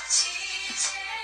지제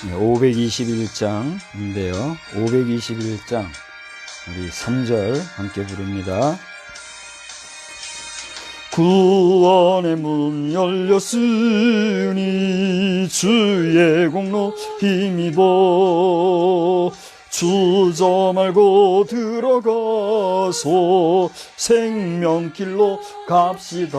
네, 521장인데요. 521장 우리 3절 함께 부릅니다. 구원의 문 열렸으니 주의 공로 힘입어 주저 말고 들어가서 생명길로 갑시다.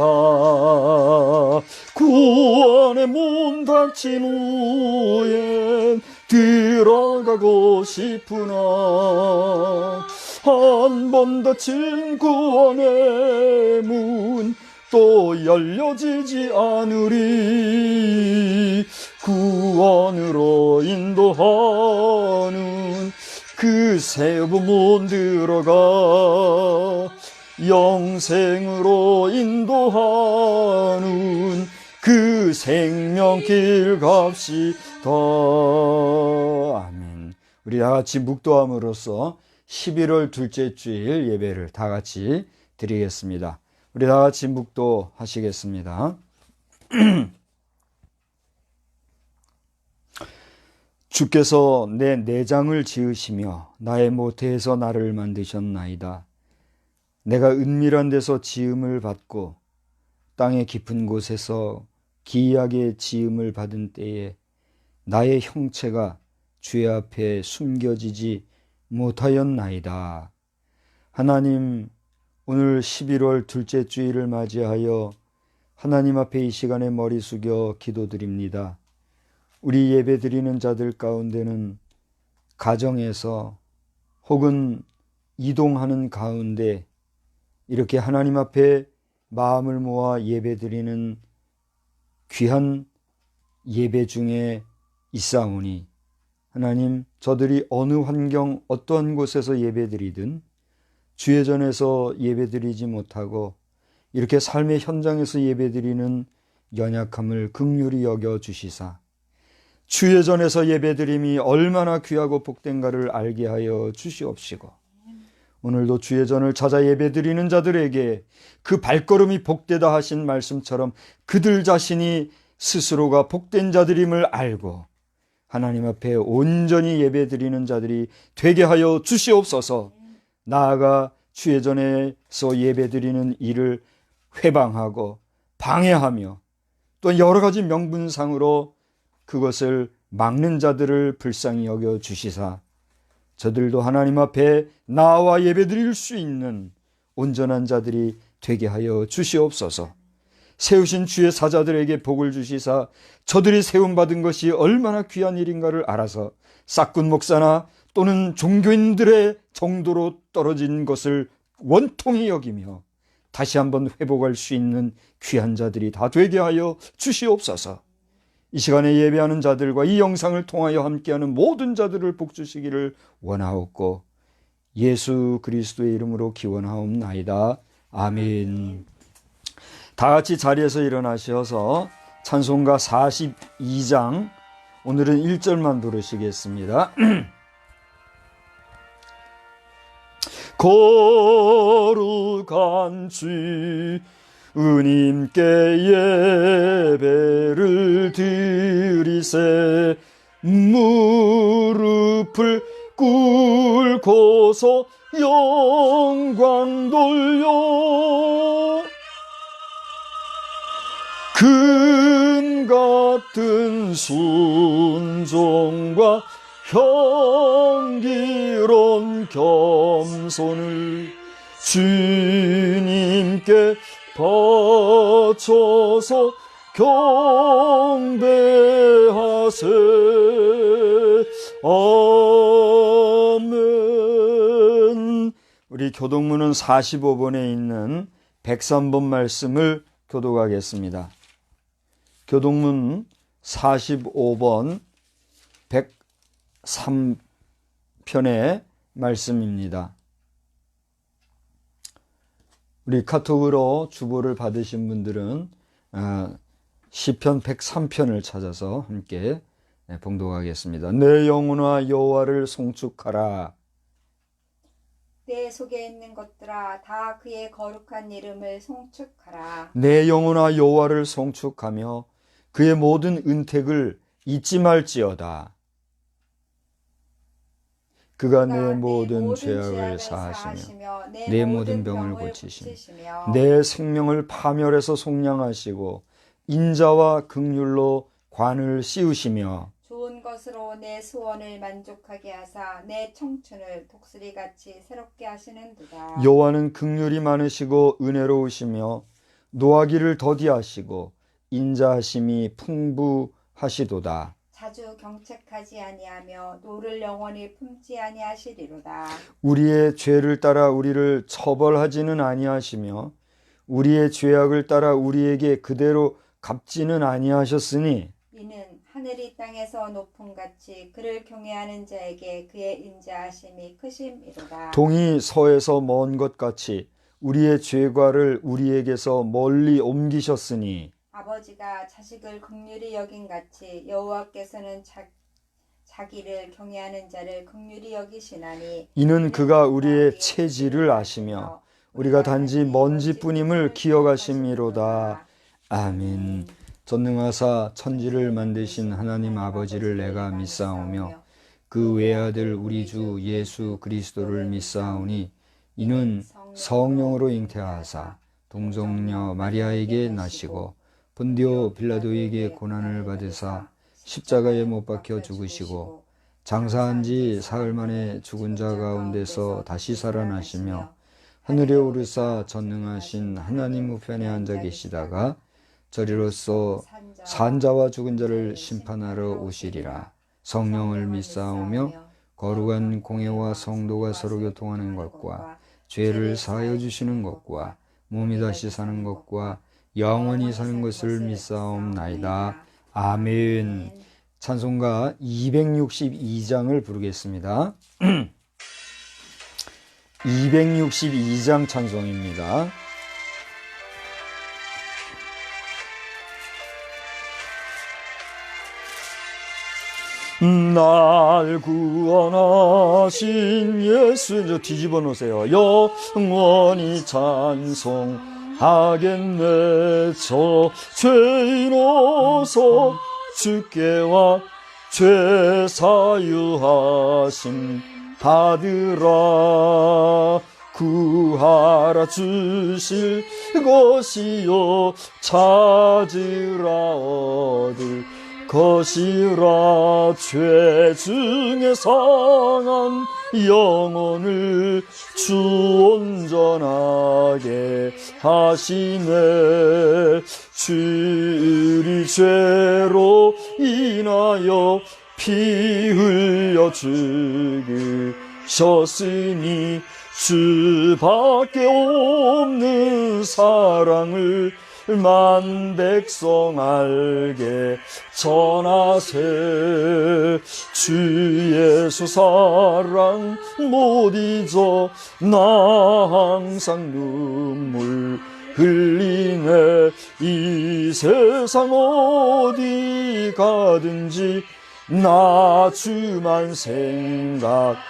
구원의 문 닫힌 후엔 들어가고 싶으나 한 번 닫힌 구원의 문 또 열려지지 않으리. 구원으로 인도하는 그 새로운 문 들어가 영생으로 인도하는 그 생명길 갑시다. 아멘. 우리 다같이 묵도함으로써 11월 둘째 주일 예배를 다같이 드리겠습니다. 우리 다같이 묵도하시겠습니다. 주께서 내 내장을 지으시며 나의 모태에서 나를 만드셨나이다. 내가 은밀한 데서 지음을 받고 땅의 깊은 곳에서 기이하게 지음을 받은 때에 나의 형체가 주의 앞에 숨겨지지 못하였나이다. 하나님, 오늘 11월 둘째 주일을 맞이하여 하나님 앞에 이 시간에 머리 숙여 기도드립니다. 우리 예배드리는 자들 가운데는 가정에서 혹은 이동하는 가운데 이렇게 하나님 앞에 마음을 모아 예배드리는 귀한 예배 중에 있사오니 하나님, 저들이 어느 환경 어떠한 곳에서 예배드리든 주의 전에서 예배드리지 못하고 이렇게 삶의 현장에서 예배드리는 연약함을 긍휼히 여겨 주시사 주의 전에서 예배드림이 얼마나 귀하고 복된가를 알게 하여 주시옵시고 오늘도 주의 전을 찾아 예배드리는 자들에게 그 발걸음이 복되다 하신 말씀처럼 그들 자신이 스스로가 복된 자들임을 알고 하나님 앞에 온전히 예배드리는 자들이 되게 하여 주시옵소서. 나아가 주의 전에서 예배드리는 일을 회방하고 방해하며 또 여러 가지 명분상으로 그것을 막는 자들을 불쌍히 여겨 주시사 저들도 하나님 앞에 나와 예배드릴 수 있는 온전한 자들이 되게 하여 주시옵소서. 세우신 주의 사자들에게 복을 주시사 저들이 세움받은 것이 얼마나 귀한 일인가를 알아서 싹군 목사나 또는 종교인들의 정도로 떨어진 것을 원통히 여기며 다시 한번 회복할 수 있는 귀한 자들이 다 되게 하여 주시옵소서. 이 시간에 예배하는 자들과 이 영상을 통하여 함께하는 모든 자들을 복주시기를 원하옵고 예수 그리스도의 이름으로 기원하옵나이다. 아멘. 다 같이 자리에서 일어나셔서 찬송가 42장 오늘은 1절만 부르시겠습니다. 거룩한 주님께 예배를 드리세 무릎을 꿇고서 영광 돌려 금 같은 순종과 경기로운 겸손을 주님께 바쳐서 경배하세. 아멘. 우리 교독문은 45번에 있는 103번 말씀을 교독하겠습니다. 교독문 45번 103편의 말씀입니다. 우리 카톡으로 주보를 받으신 분들은 시편 103편을 찾아서 함께 봉독하겠습니다. 내 영혼아 여호와를 송축하라. 내 속에 있는 것들아 다 그의 거룩한 이름을 송축하라. 내 영혼아 여호와를 송축하며 그의 모든 은택을 잊지 말지어다. 그가 내 모든 죄악을 사하시며 내 모든 병을 고치시며 내 생명을 파멸해서 속량하시고 인자와 긍휼로 관을 씌우시며 좋은 것으로 내 소원을 만족하게 하사 내 청춘을 독수리같이 새롭게 하시는도다. 여호와는 긍휼이 많으시고 은혜로우시며 노하기를 더디하시고 인자하심이 풍부하시도다. 자주 경책하지 아니하며 노를 영원히 품지 아니하시리로다. 우리의 죄를 따라 우리를 처벌하지는 아니하시며 우리의 죄악을 따라 우리에게 그대로 갚지는 아니하셨으니 이는 하늘이 땅에서 높음같이 그를 경외하는 자에게 그의 인자하심이 크심이로다. 동이 서에서 먼 것 같이 우리의 죄과를 우리에게서 멀리 옮기셨으니 아버지가 자식을 긍휼히 여긴 같이 여호와께서는 자기를 경외하는 자를 긍휼히 여기시나니 이는 그가 우리의 체질을 아시며 우리가 단지 먼지뿐임을 기억하심이로다. 아멘. 전능하사 천지를 만드신 하나님 아버지를 내가 믿사오며 그 외아들 우리 주 예수 그리스도를 믿사오니 이는 성령으로 잉태하사 동정녀 마리아에게 나시고 본디오 빌라도에게 고난을 받으사 십자가에 못 박혀 죽으시고 장사한 지 사흘 만에 죽은 자 가운데서 다시 살아나시며 하늘에 오르사 전능하신 하나님 우편에 앉아 계시다가 저리로서 산자와 죽은 자를 심판하러 오시리라. 성령을 믿사오며 거룩한 공예와 성도가 서로 교통하는 것과 죄를 사하여 주시는 것과 몸이 다시 사는 것과 영원히 사는 것을 믿사옵나이다. 아멘. 찬송가 262장을 부르겠습니다. 262장 찬송입니다. 날 구원하신 예수, 뒤집어 놓으세요. 영원히 찬송하겠네. 저 죄인로서 주께와 죄 사유하심 받으라. 구하라 주실 것이요 찾으라 얻을 것이라. 죄 중에 상한 영혼을 주 온전하게 하시네. 주리 죄로 인하여 피 흘려 죽으셨으니 주밖에 없는 사랑을 만 백성 알게 전하세. 주 예수 사랑 못 잊어 나 항상 눈물 흘리네. 이 세상 어디 가든지 나 주만 생각합니다.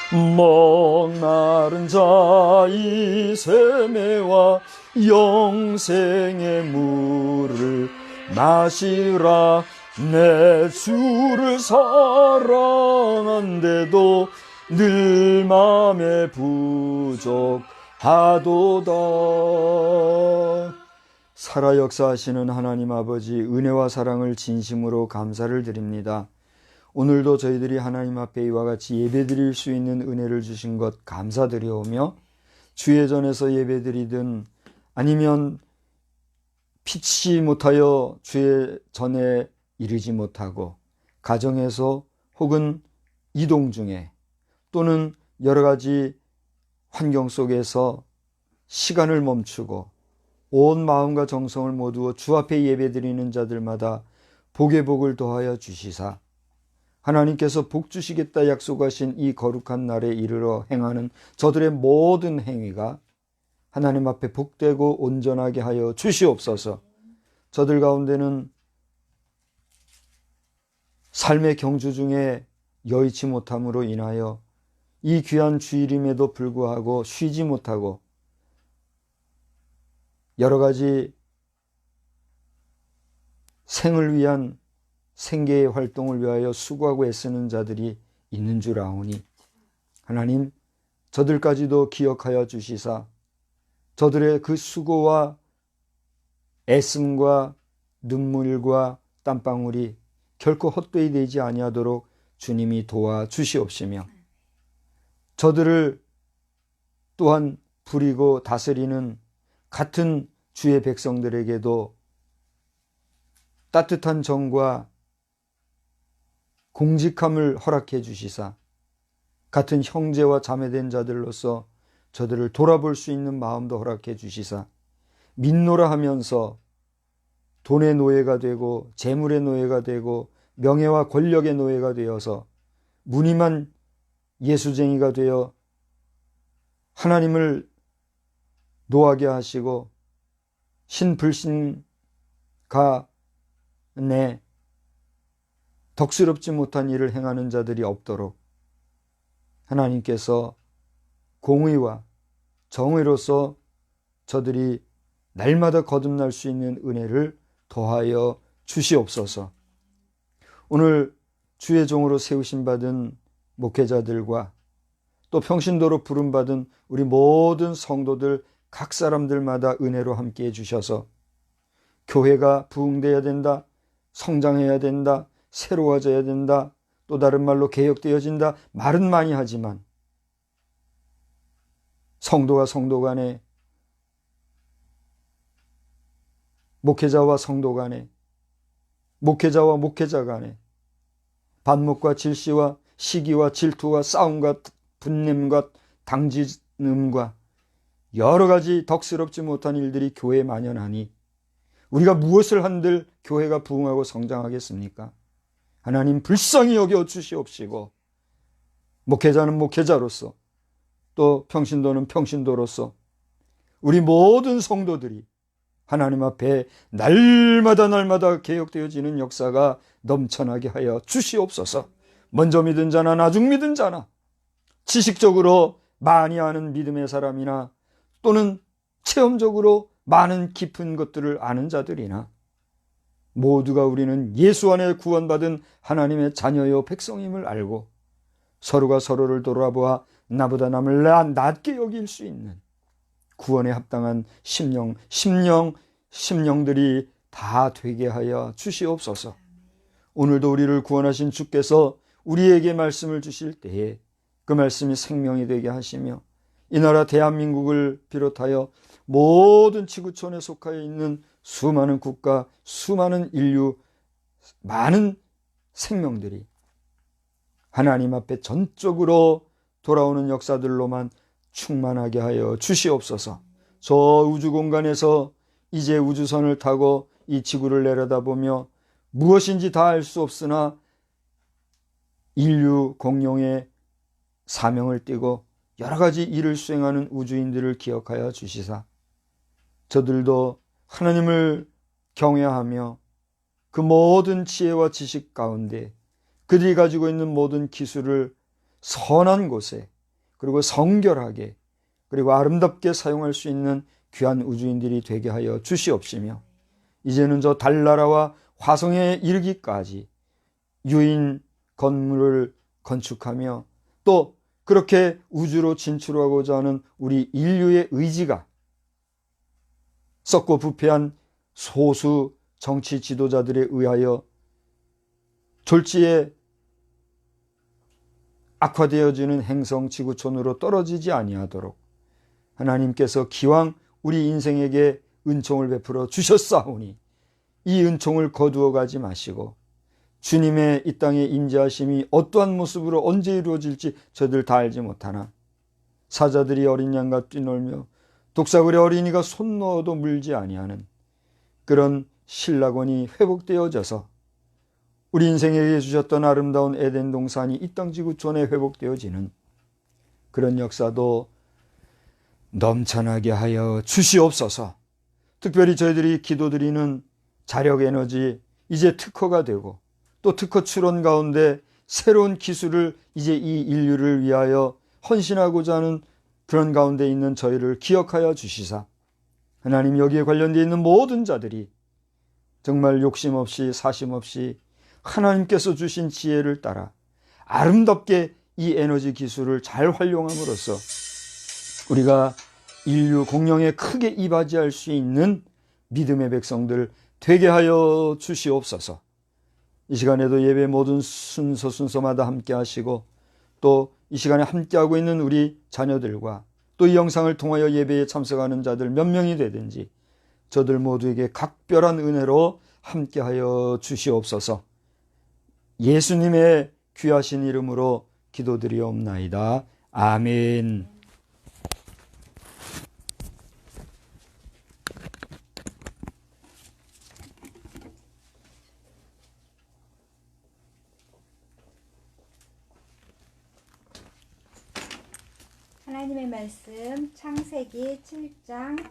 목마른 자의 세매와 영생의 물을 마시라. 내 주를 사랑한데도 늘 마음에 부족하도다. 살아 역사하시는 하나님 아버지, 은혜와 사랑을 진심으로 감사를 드립니다. 오늘도 저희들이 하나님 앞에 이와 같이 예배드릴 수 있는 은혜를 주신 것 감사드리오며, 주의 전에서 예배드리든 아니면 피치 못하여 주의 전에 이르지 못하고 가정에서 혹은 이동 중에 또는 여러 가지 환경 속에서 시간을 멈추고 온 마음과 정성을 모두어 주 앞에 예배드리는 자들마다 복의 복을 더하여 주시사, 하나님께서 복 주시겠다 약속하신 이 거룩한 날에 이르러 행하는 저들의 모든 행위가 하나님 앞에 복되고 온전하게 하여 주시옵소서. 저들 가운데는 삶의 경주 중에 여의치 못함으로 인하여 이 귀한 주일임에도 불구하고 쉬지 못하고 여러 가지 생을 위한 생계의 활동을 위하여 수고하고 애쓰는 자들이 있는 줄 아오니, 하나님, 저들까지도 기억하여 주시사 저들의 그 수고와 애씀과 눈물과 땀방울이 결코 헛되이 되지 아니하도록 주님이 도와주시옵시며, 저들을 또한 부리고 다스리는 같은 주의 백성들에게도 따뜻한 정과 공직함을 허락해 주시사 같은 형제와 자매된 자들로서 저들을 돌아볼 수 있는 마음도 허락해 주시사, 믿노라 하면서 돈의 노예가 되고 재물의 노예가 되고 명예와 권력의 노예가 되어서 무늬만 예수쟁이가 되어 하나님을 노하게 하시고 신불신가 내 덕스럽지 못한 일을 행하는 자들이 없도록 하나님께서 공의와 정의로서 저들이 날마다 거듭날 수 있는 은혜를 더하여 주시옵소서. 오늘 주의 종으로 세우신 받은 목회자들과 또 평신도로 부름받은 우리 모든 성도들 각 사람들마다 은혜로 함께해 주셔서 교회가 부흥되어야 된다, 성장해야 된다, 새로워져야 된다, 또 다른 말로 개혁되어진다, 말은 많이 하지만 성도와 성도 간에, 목회자와 성도 간에, 목회자와 목회자 간에 반목과 질시와 시기와 질투와 싸움과 분냄과 당진음과 여러 가지 덕스럽지 못한 일들이 교회에 만연하니 우리가 무엇을 한들 교회가 부흥하고 성장하겠습니까? 하나님 불쌍히 여겨 주시옵시고, 목회자는 목회자로서 또 평신도는 평신도로서 우리 모든 성도들이 하나님 앞에 날마다 개혁되어지는 역사가 넘쳐나게 하여 주시옵소서. 먼저 믿은 자나 나중 믿은 자나, 지식적으로 많이 아는 믿음의 사람이나 또는 체험적으로 많은 깊은 것들을 아는 자들이나 모두가 우리는 예수 안에 구원받은 하나님의 자녀요 백성임을 알고 서로가 서로를 돌아보아 나보다 남을 낮게 여길 수 있는 구원에 합당한 심령들이 다 되게 하여 주시옵소서. 오늘도 우리를 구원하신 주께서 우리에게 말씀을 주실 때에 그 말씀이 생명이 되게 하시며 이 나라 대한민국을 비롯하여 모든 지구촌에 속하여 있는 수많은 국가, 수많은 인류, 많은 생명들이 하나님 앞에 전적으로 돌아오는 역사들로만 충만하게 하여 주시옵소서. 저 우주 공간에서 이제 우주선을 타고 이 지구를 내려다보며 무엇인지 다 알 수 없으나 인류 공룡의 사명을 띠고 여러 가지 일을 수행하는 우주인들을 기억하여 주시사 저들도 하나님을 경외하며 그 모든 지혜와 지식 가운데 그들이 가지고 있는 모든 기술을 선한 곳에 그리고 성결하게 그리고 아름답게 사용할 수 있는 귀한 우주인들이 되게 하여 주시옵시며, 이제는 저 달나라와 화성에 이르기까지 유인 건물을 건축하며 또 그렇게 우주로 진출하고자 하는 우리 인류의 의지가 썩고 부패한 소수 정치 지도자들에 의하여 졸지에 악화되어지는 행성 지구촌으로 떨어지지 아니하도록 하나님께서 기왕 우리 인생에게 은총을 베풀어 주셨사오니 이 은총을 거두어 가지 마시고 주님의 이 땅에 임재하심이 어떠한 모습으로 언제 이루어질지 저희들 다 알지 못하나 사자들이 어린 양과 뛰놀며 독사굴의 어린이가 손 넣어도 물지 아니하는 그런 신락원이 회복되어져서 우리 인생에게 주셨던 아름다운 에덴 동산이 이 땅 지구촌에 회복되어지는 그런 역사도 넘쳐나게 하여 주시옵소서. 특별히 저희들이 기도드리는 자력 에너지 이제 특허가 되고 또 특허 출원 가운데 새로운 기술을 이제 이 인류를 위하여 헌신하고자 하는 그런 가운데 있는 저희를 기억하여 주시사 하나님 여기에 관련되어 있는 모든 자들이 정말 욕심 없이 사심 없이 하나님께서 주신 지혜를 따라 아름답게 이 에너지 기술을 잘 활용함으로써 우리가 인류 공영에 크게 이바지할 수 있는 믿음의 백성들 되게 하여 주시옵소서. 이 시간에도 예배 모든 순서마다 함께 하시고 또 이 시간에 함께하고 있는 우리 자녀들과 또 이 영상을 통하여 예배에 참석하는 자들 몇 명이 되든지 저들 모두에게 각별한 은혜로 함께하여 주시옵소서. 예수님의 귀하신 이름으로 기도드리옵나이다. 아멘. 하나님의 말씀 창세기 7장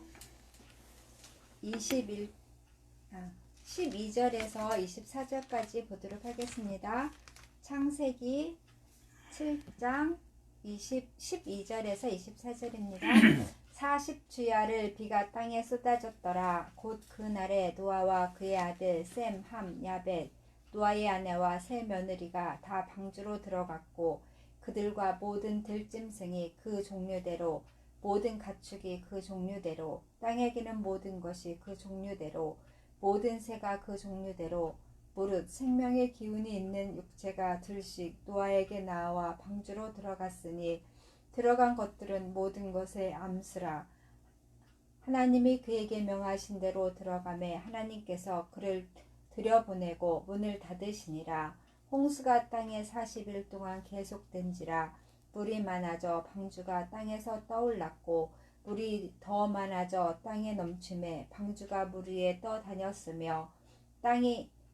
12절에서 24절까지 보도록 하겠습니다. 창세기 7장 12절에서 24절입니다. 40주야를 비가 땅에 쏟아졌더라. 곧 그날에 노아와 그의 아들 셈, 함, 야벳, 노아의 아내와 세 며느리가 다 방주로 들어갔고 그들과 모든 들짐승이 그 종류대로 모든 가축이 그 종류대로 땅에 기는 모든 것이 그 종류대로 모든 새가 그 종류대로 무릇 생명의 기운이 있는 육체가 둘씩 노아에게 나와 방주로 들어갔으니 들어간 것들은 모든 것의 암수라. 하나님이 그에게 명하신 대로 들어가매 하나님께서 그를 들여보내고 문을 닫으시니라. 홍수가 땅에 40일 동안 계속된지라. 물이 많아져 방주가 땅에서 떠올랐고 물이 더 많아져 땅에 넘침에 방주가 물 위에 떠다녔으며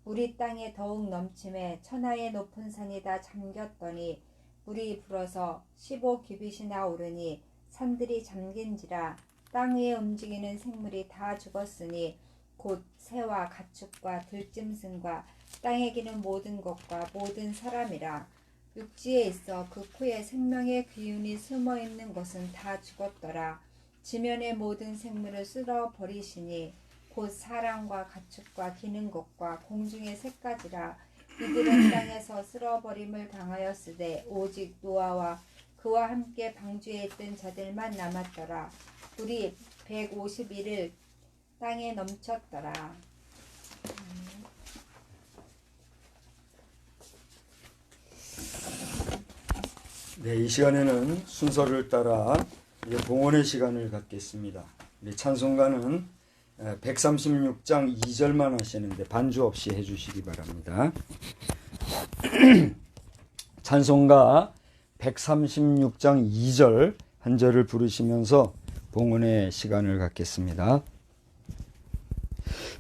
물이 땅에 더욱 넘침에 천하의 높은 산이 다 잠겼더니 물이 불어서 15규빗이나 오르니 산들이 잠긴지라. 땅 위에 움직이는 생물이 다 죽었으니 곧 새와 가축과 들짐승과 땅에 기는 모든 것과 모든 사람이라. 육지에 있어 그 코에 생명의 기운이 숨어있는 것은 다 죽었더라. 지면의 모든 생물을 쓸어버리시니 곧 사람과 가축과 기는 것과 공중의 새까지라. 이들은 땅에서 쓸어버림을 당하였으되 오직 노아와 그와 함께 방주에 있던 자들만 남았더라. 물이 151일 땅에 넘쳤더라. 네, 이 시간에는 순서를 따라 봉헌의 시간을 갖겠습니다. 우리 찬송가는 136장 2절만 하시는데 반주 없이 해주시기 바랍니다. 찬송가 136장 2절 한 절을 부르시면서 봉헌의 시간을 갖겠습니다.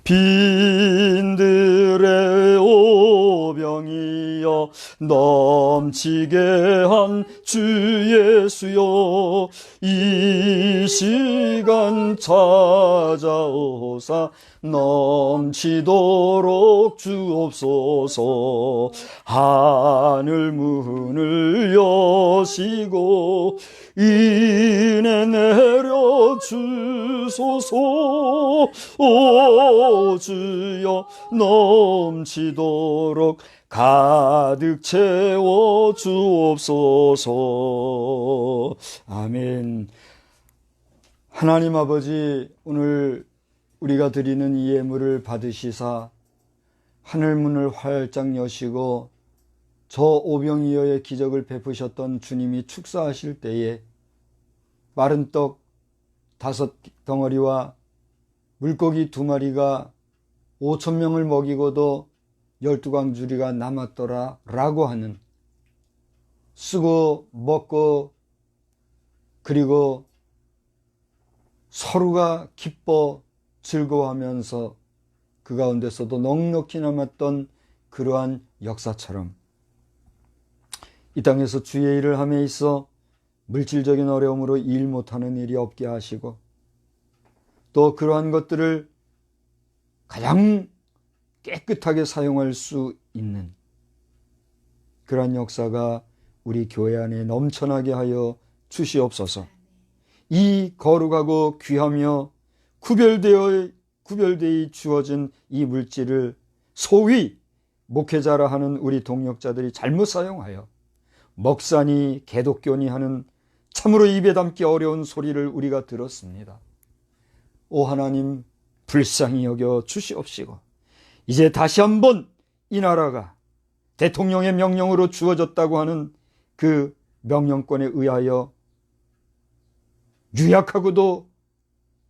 빈들의 오병이여 넘치게 한 주 예수여 이 시간 찾아오사 넘치도록 주옵소서. 하늘 문을 여시고 인해 내려 주 주소서. 오 주여 넘치도록 가득 채워 주옵소서. 아멘. 하나님 아버지, 오늘 우리가 드리는 이 예물을 받으시사 하늘문을 활짝 여시고 저 오병이어의 기적을 베푸셨던 주님이 축사하실 때에 마른 떡 5 덩어리와 물고기 2마리가 5,000명을 먹이고도 12광주리가 남았더라 라고 하는, 쓰고 먹고 그리고 서로가 기뻐 즐거워하면서 그 가운데서도 넉넉히 남았던 그러한 역사처럼 이 땅에서 주의 일을 함에 있어 물질적인 어려움으로 일 못하는 일이 없게 하시고, 또 그러한 것들을 가장 깨끗하게 사용할 수 있는 그러한 역사가 우리 교회 안에 넘쳐나게 하여 주시옵소서. 이 거룩하고 귀하며 구별되어 주어진 이 물질을 소위 목회자라 하는 우리 동역자들이 잘못 사용하여 먹사니 개독교니 하는 참으로 입에 담기 어려운 소리를 우리가 들었습니다. 오 하나님, 불쌍히 여겨 주시옵시고, 이제 다시 한번 이 나라가 대통령의 명령으로 주어졌다고 하는 그 명령권에 의하여 유약하고도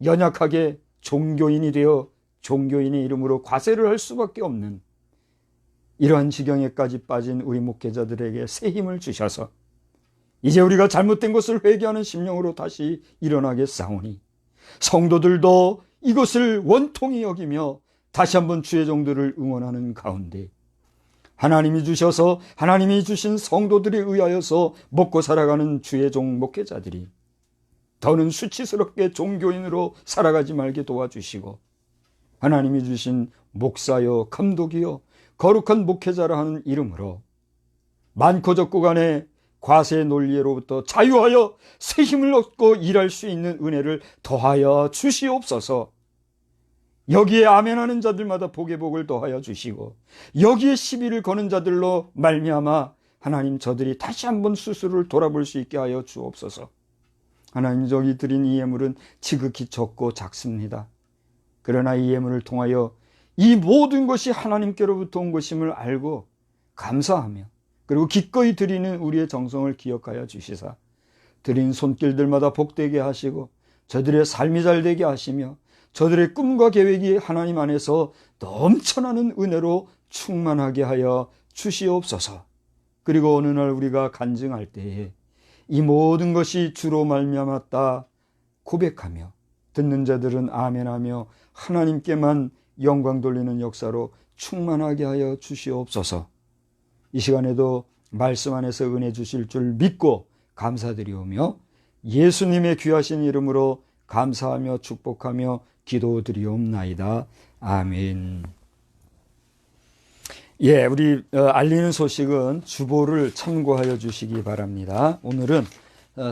연약하게 종교인이 되어 종교인의 이름으로 과세를 할 수밖에 없는 이러한 지경에까지 빠진 우리 목회자들에게 새 힘을 주셔서 이제 우리가 잘못된 것을 회개하는 심령으로 다시 일어나겠사오니, 성도들도 이것을 원통히 여기며 다시 한번 주의 종들을 응원하는 가운데 하나님이 주셔서 하나님이 주신 성도들에 의하여서 먹고 살아가는 주의 종 목회자들이 더는 수치스럽게 종교인으로 살아가지 말게 도와주시고, 하나님이 주신 목사여 감독이여 거룩한 목회자라 하는 이름으로 많고 적고 간에 과세 논리로부터 자유하여 새 힘을 얻고 일할 수 있는 은혜를 더하여 주시옵소서. 여기에 아멘하는 자들마다 복의 복을 더하여 주시고, 여기에 시비를 거는 자들로 말미암아 하나님 저들이 다시 한번 스스로를 돌아볼 수 있게 하여 주옵소서. 하나님, 저기 드린 이 예물은 지극히 적고 작습니다. 그러나 이 예물을 통하여 이 모든 것이 하나님께로부터 온 것임을 알고 감사하며, 그리고 기꺼이 드리는 우리의 정성을 기억하여 주시사 드린 손길들마다 복되게 하시고 저들의 삶이 잘 되게 하시며 저들의 꿈과 계획이 하나님 안에서 넘쳐나는 은혜로 충만하게 하여 주시옵소서. 그리고 어느 날 우리가 간증할 때에 이 모든 것이 주로 말미암았다 고백하며 듣는 자들은 아멘하며 하나님께만 영광 돌리는 역사로 충만하게 하여 주시옵소서. 이 시간에도 말씀 안에서 은혜 주실 줄 믿고 감사드리오며 예수님의 귀하신 이름으로 감사하며 축복하며 기도드리옵나이다. 아멘. 예, 우리 알리는 소식은 주보를 참고하여 주시기 바랍니다. 오늘은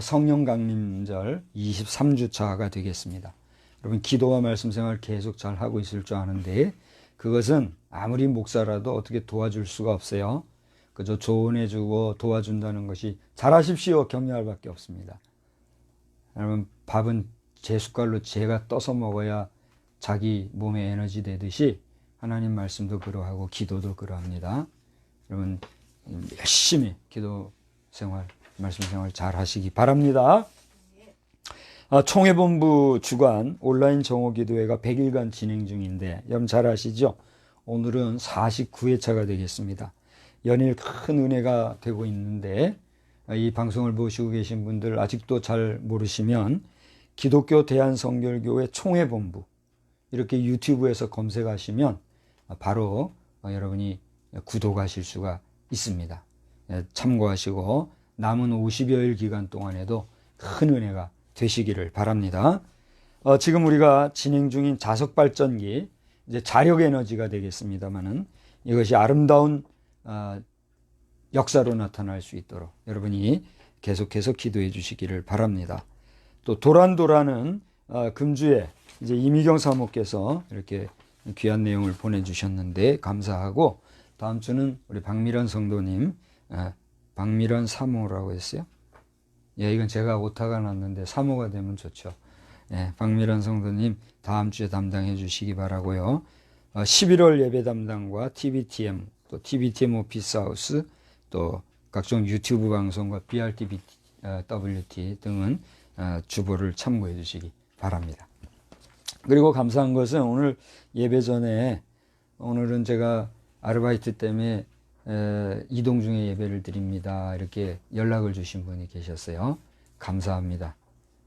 성령 강림절 23주차가 되겠습니다. 여러분, 기도와 말씀 생활 계속 잘 하고 있을 줄 아는데 그것은 아무리 목사라도 어떻게 도와줄 수가 없어요. 그저 조언해주고 도와준다는 것이 잘하십시오 격려할 밖에 없습니다. 여러분, 밥은 제 숟갈로 제가 떠서 먹어야 자기 몸에 에너지 되듯이 하나님 말씀도 그러하고 기도도 그러합니다. 여러분, 열심히 기도 생활, 말씀 생활 잘 하시기 바랍니다. 총회본부 주관 온라인 정오기도회가 100일간 진행 중인데 여러분 잘 아시죠? 오늘은 49회차가 되겠습니다. 연일 큰 은혜가 되고 있는데 이 방송을 보시고 계신 분들 아직도 잘 모르시면 기독교 대한성결교회 총회본부 이렇게 유튜브에서 검색하시면 바로 여러분이 구독하실 수가 있습니다. 참고하시고 남은 50여일 기간 동안에도 큰 은혜가 되시기를 바랍니다. 지금 우리가 진행 중인 자석발전기, 이제 자력에너지가 되겠습니다만은 이것이 아름다운 역사로 나타날 수 있도록 여러분이 계속해서 기도해 주시기를 바랍니다. 또 도란도라는 금주에 이제 이미경 사모께서 이렇게 귀한 내용을 보내주셨는데 감사하고, 다음 주는 우리 박미란 성도님, 박미란 사모라고 했어요. 예, 이건 제가 오타가 났는데 사모가 되면 좋죠. 예, 박미란 성도님 다음 주에 담당해 주시기 바라고요. 11월 예배 담당과 TBTM, 또 TBTM 오피스 하우스, 또 각종 유튜브 방송과 BRTB WT 등은 주보를 참고해 주시기 바랍니다. 그리고 감사한 것은 오늘 예배 전에, 오늘은 제가 아르바이트 때문에 이동 중에 예배를 드립니다, 이렇게 연락을 주신 분이 계셨어요. 감사합니다.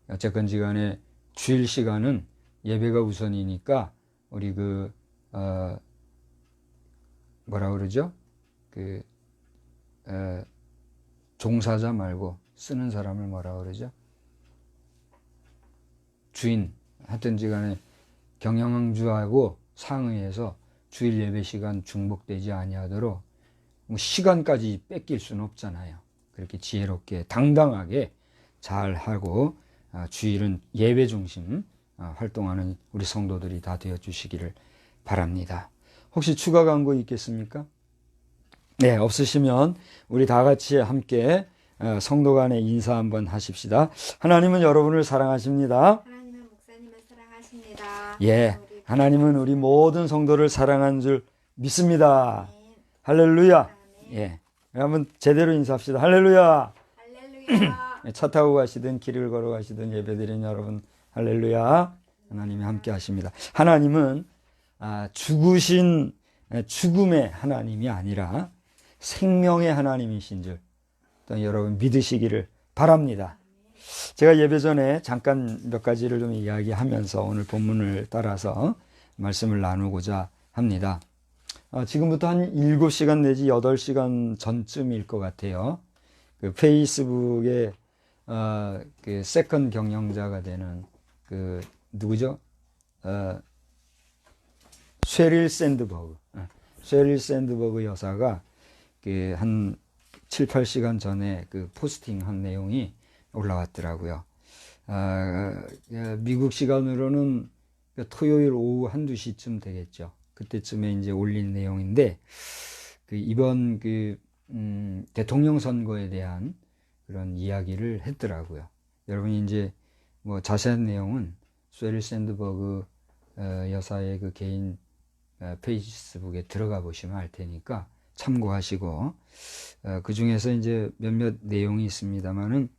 어쨌건지 간에 주일 시간은 예배가 우선이니까 우리 뭐라 그러죠? 종사자 말고 쓰는 사람을 뭐라 그러죠? 주인, 하여튼지 간에 경영주하고 상의해서 주일 예배 시간 중복되지 아니하도록, 시간까지 뺏길 수는 없잖아요. 그렇게 지혜롭게 당당하게 잘 하고 주일은 예배 중심 활동하는 우리 성도들이 다 되어 주시기를 바랍니다. 혹시 추가 광고 있겠습니까? 네, 없으시면 우리 다 같이 함께 성도 간의 인사 한번 하십시다. 하나님은 여러분을 사랑하십니다. 하나님은 목사님을 사랑하십니다. 예, 하나님은 우리 모든 성도를 사랑한 줄 믿습니다. 할렐루야. 예, 한번 제대로 인사합시다. 할렐루야. 할렐루야. 차 타고 가시든 길을 걸어가시든 예배드리는 여러분, 할렐루야. 하나님이 함께 하십니다. 하나님은 죽으신 죽음의 하나님이 아니라 생명의 하나님이신 줄 여러분 믿으시기를 바랍니다. 제가 예배 전에 잠깐 몇 가지를 좀 이야기하면서 오늘 본문을 따라서 말씀을 나누고자 합니다. 지금부터 한 7시간 내지 8시간 전쯤일 것 같아요. 그 페이스북에 그 세컨 경영자가 되는 누구죠? 쉐릴 샌드버그. 쉐릴 샌드버그 여사가 한 7, 8시간 전에 포스팅한 내용이 올라왔더라고요. 미국 시간으로는 토요일 오후 1-2시쯤 되겠죠. 그때쯤에 이제 올린 내용인데, 이번 대통령 선거에 대한 그런 이야기를 했더라고요. 여러분이 이제 뭐 자세한 내용은 쉐릴 샌드버그 여사의 개인 페이스북에 들어가 보시면 알 테니까 참고하시고, 그 중에서 이제 몇몇 내용이 있습니다만은,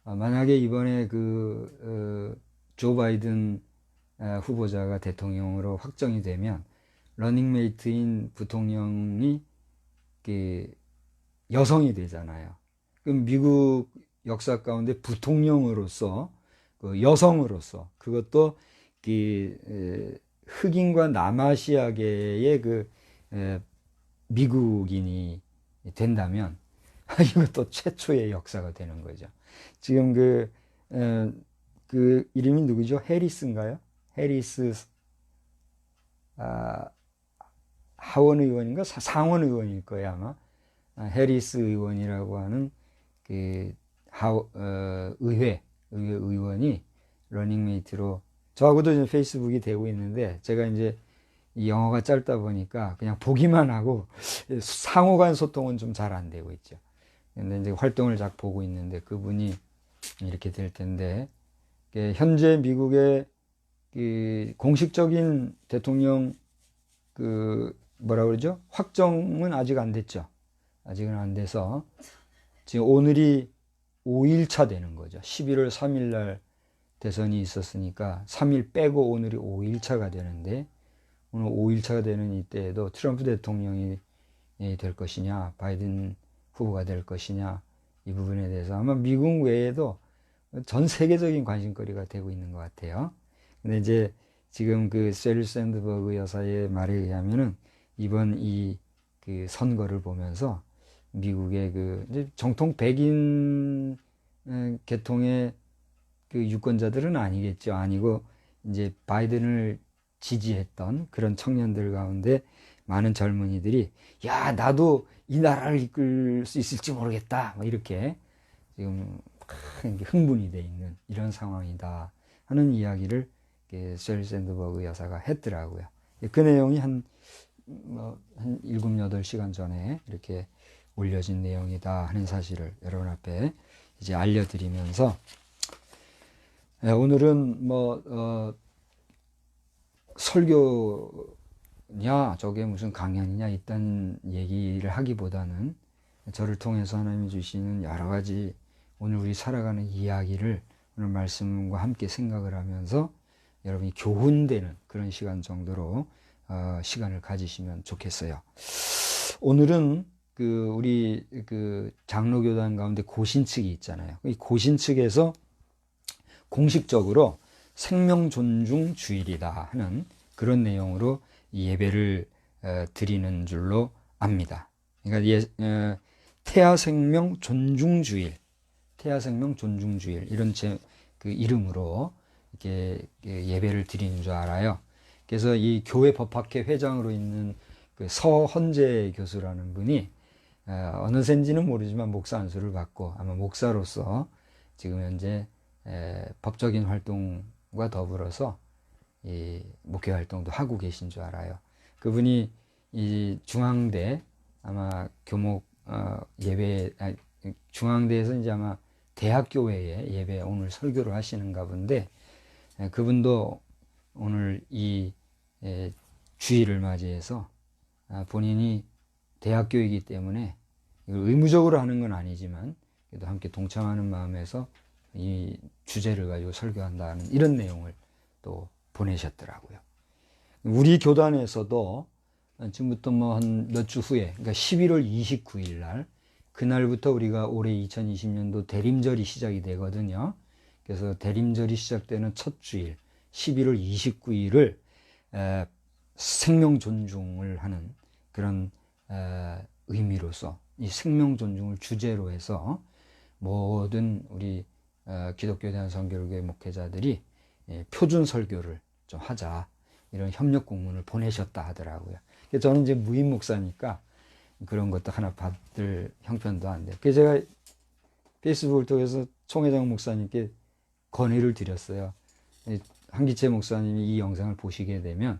만약에 이번에 조 바이든 후보자가 대통령으로 확정이 되면 러닝메이트인 부통령이 여성이 되잖아요. 그럼 미국 역사 가운데 부통령으로서 여성으로서, 그것도 흑인과 남아시아계의 미국인이 된다면 이것도 최초의 역사가 되는 거죠. 지금 이름이 누구죠? 해리스인가요? 해리스 하원 의원인가 상원 의원일 거예요, 아마. 해리스 의원이라고 하는 의회 의원이 러닝메이트로, 저하고도 이제 페이스북이 되고 있는데, 제가 이제 이 영어가 짧다 보니까 그냥 보기만 하고 상호 간 소통은 좀 잘 안 되고 있죠. 근데 이제 활동을 잘 보고 있는데, 그분이 이렇게 될 텐데, 현재 미국의 공식적인 대통령 뭐라 그러죠? 확정은 아직 안 됐죠. 아직은 안 돼서 지금 오늘이 5일차 되는 거죠. 11월 3일 날 대선이 있었으니까 3일 빼고 오늘이 5일차가 되는데, 오늘 5일차가 되는 이때에도 트럼프 대통령이 될 것이냐, 바이든 후보가 될 것이냐, 이 부분에 대해서 아마 미국 외에도 전 세계적인 관심거리가 되고 있는 것 같아요. 근데 이제 지금 쉐릴 샌드버그 여사의 말에 의하면은 이번 선거를 보면서 미국의 이제 정통 백인 계통의 유권자들은 아니겠죠. 아니고 이제 바이든을 지지했던 그런 청년들 가운데 많은 젊은이들이, 야, 나도 이 나라를 이끌 수 있을지 모르겠다, 이렇게 지금 흥분이 돼 있는 이런 상황이다 하는 이야기를 셀 샌드버그 여사가 했더라고요. 그 내용이 한 7, 8시간 전에 이렇게 올려진 내용이다 하는 사실을 여러분 앞에 이제 알려드리면서, 오늘은 설교냐 저게 무슨 강연이냐 이딴 얘기를 하기보다는 저를 통해서 하나님이 주시는 여러 가지 오늘 우리 살아가는 이야기를 오늘 말씀과 함께 생각을 하면서 여러분이 교훈되는 그런 시간 정도로 시간을 가지시면 좋겠어요. 오늘은 우리 장로교단 가운데 고신 측이 있잖아요. 이 고신 측에서 공식적으로 생명 존중 주일이다 하는 그런 내용으로 예배를 드리는 줄로 압니다. 그러니까 태아 생명 존중 주일, 태아 생명 존중 주일 이런 그 이름으로 이렇게 예배를 드리는 줄 알아요. 그래서 이 교회 법학회 회장으로 있는 그 서헌재 교수라는 분이 어느샌지는 모르지만 목사 안수를 받고 아마 목사로서 지금 현재 법적인 활동과 더불어서 이 목회 활동도 하고 계신 줄 알아요. 그분이 이 중앙대 아마 교목 예배 중앙대에서 이제 아마 대학교회에 예배 오늘 설교를 하시는가 본데, 그분도 오늘 이 주일을 맞이해서 본인이 대학교이기 때문에 의무적으로 하는 건 아니지만 그래도 함께 동참하는 마음에서 이 주제를 가지고 설교한다는 이런 내용을 또 보내셨더라고요. 우리 교단에서도 지금부터 한 몇 주 후에, 그러니까 11월 29일 날, 그날부터 우리가 올해 2020년도 대림절이 시작이 되거든요. 그래서 대림절이 시작되는 첫 주일, 11월 29일을 생명 존중을 하는 그런 의미로서 이 생명 존중을 주제로 해서 모든 우리 기독교에 대한 선교회 목회자들이 표준 설교를 좀 하자 이런 협력 공문을 보내셨다 하더라고요. 그래서 저는 이제 무임 목사니까 그런 것도 하나 받을 형편도 안 돼요. 그래서 제가 페이스북을 통해서 총회장 목사님께 건의를 드렸어요. 한기채 목사님이 이 영상을 보시게 되면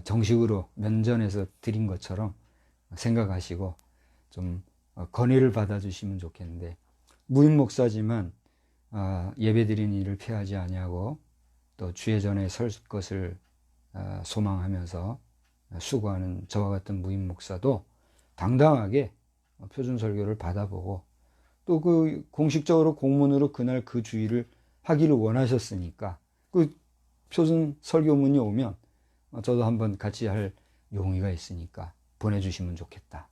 정식으로 면전에서 드린 것처럼 생각하시고 좀 건의를 받아주시면 좋겠는데, 무임 목사지만 예배드리는 일을 피하지 아니하고 또 주의 전에 설 것을 소망하면서 수고하는 저와 같은 무임 목사도 당당하게 표준 설교를 받아보고 또 그 공식적으로 공문으로 그날 그 주일을 하기를 원하셨으니까 그 표준 설교문이 오면 저도 한번 같이 할 용의가 있으니까 보내주시면 좋겠다.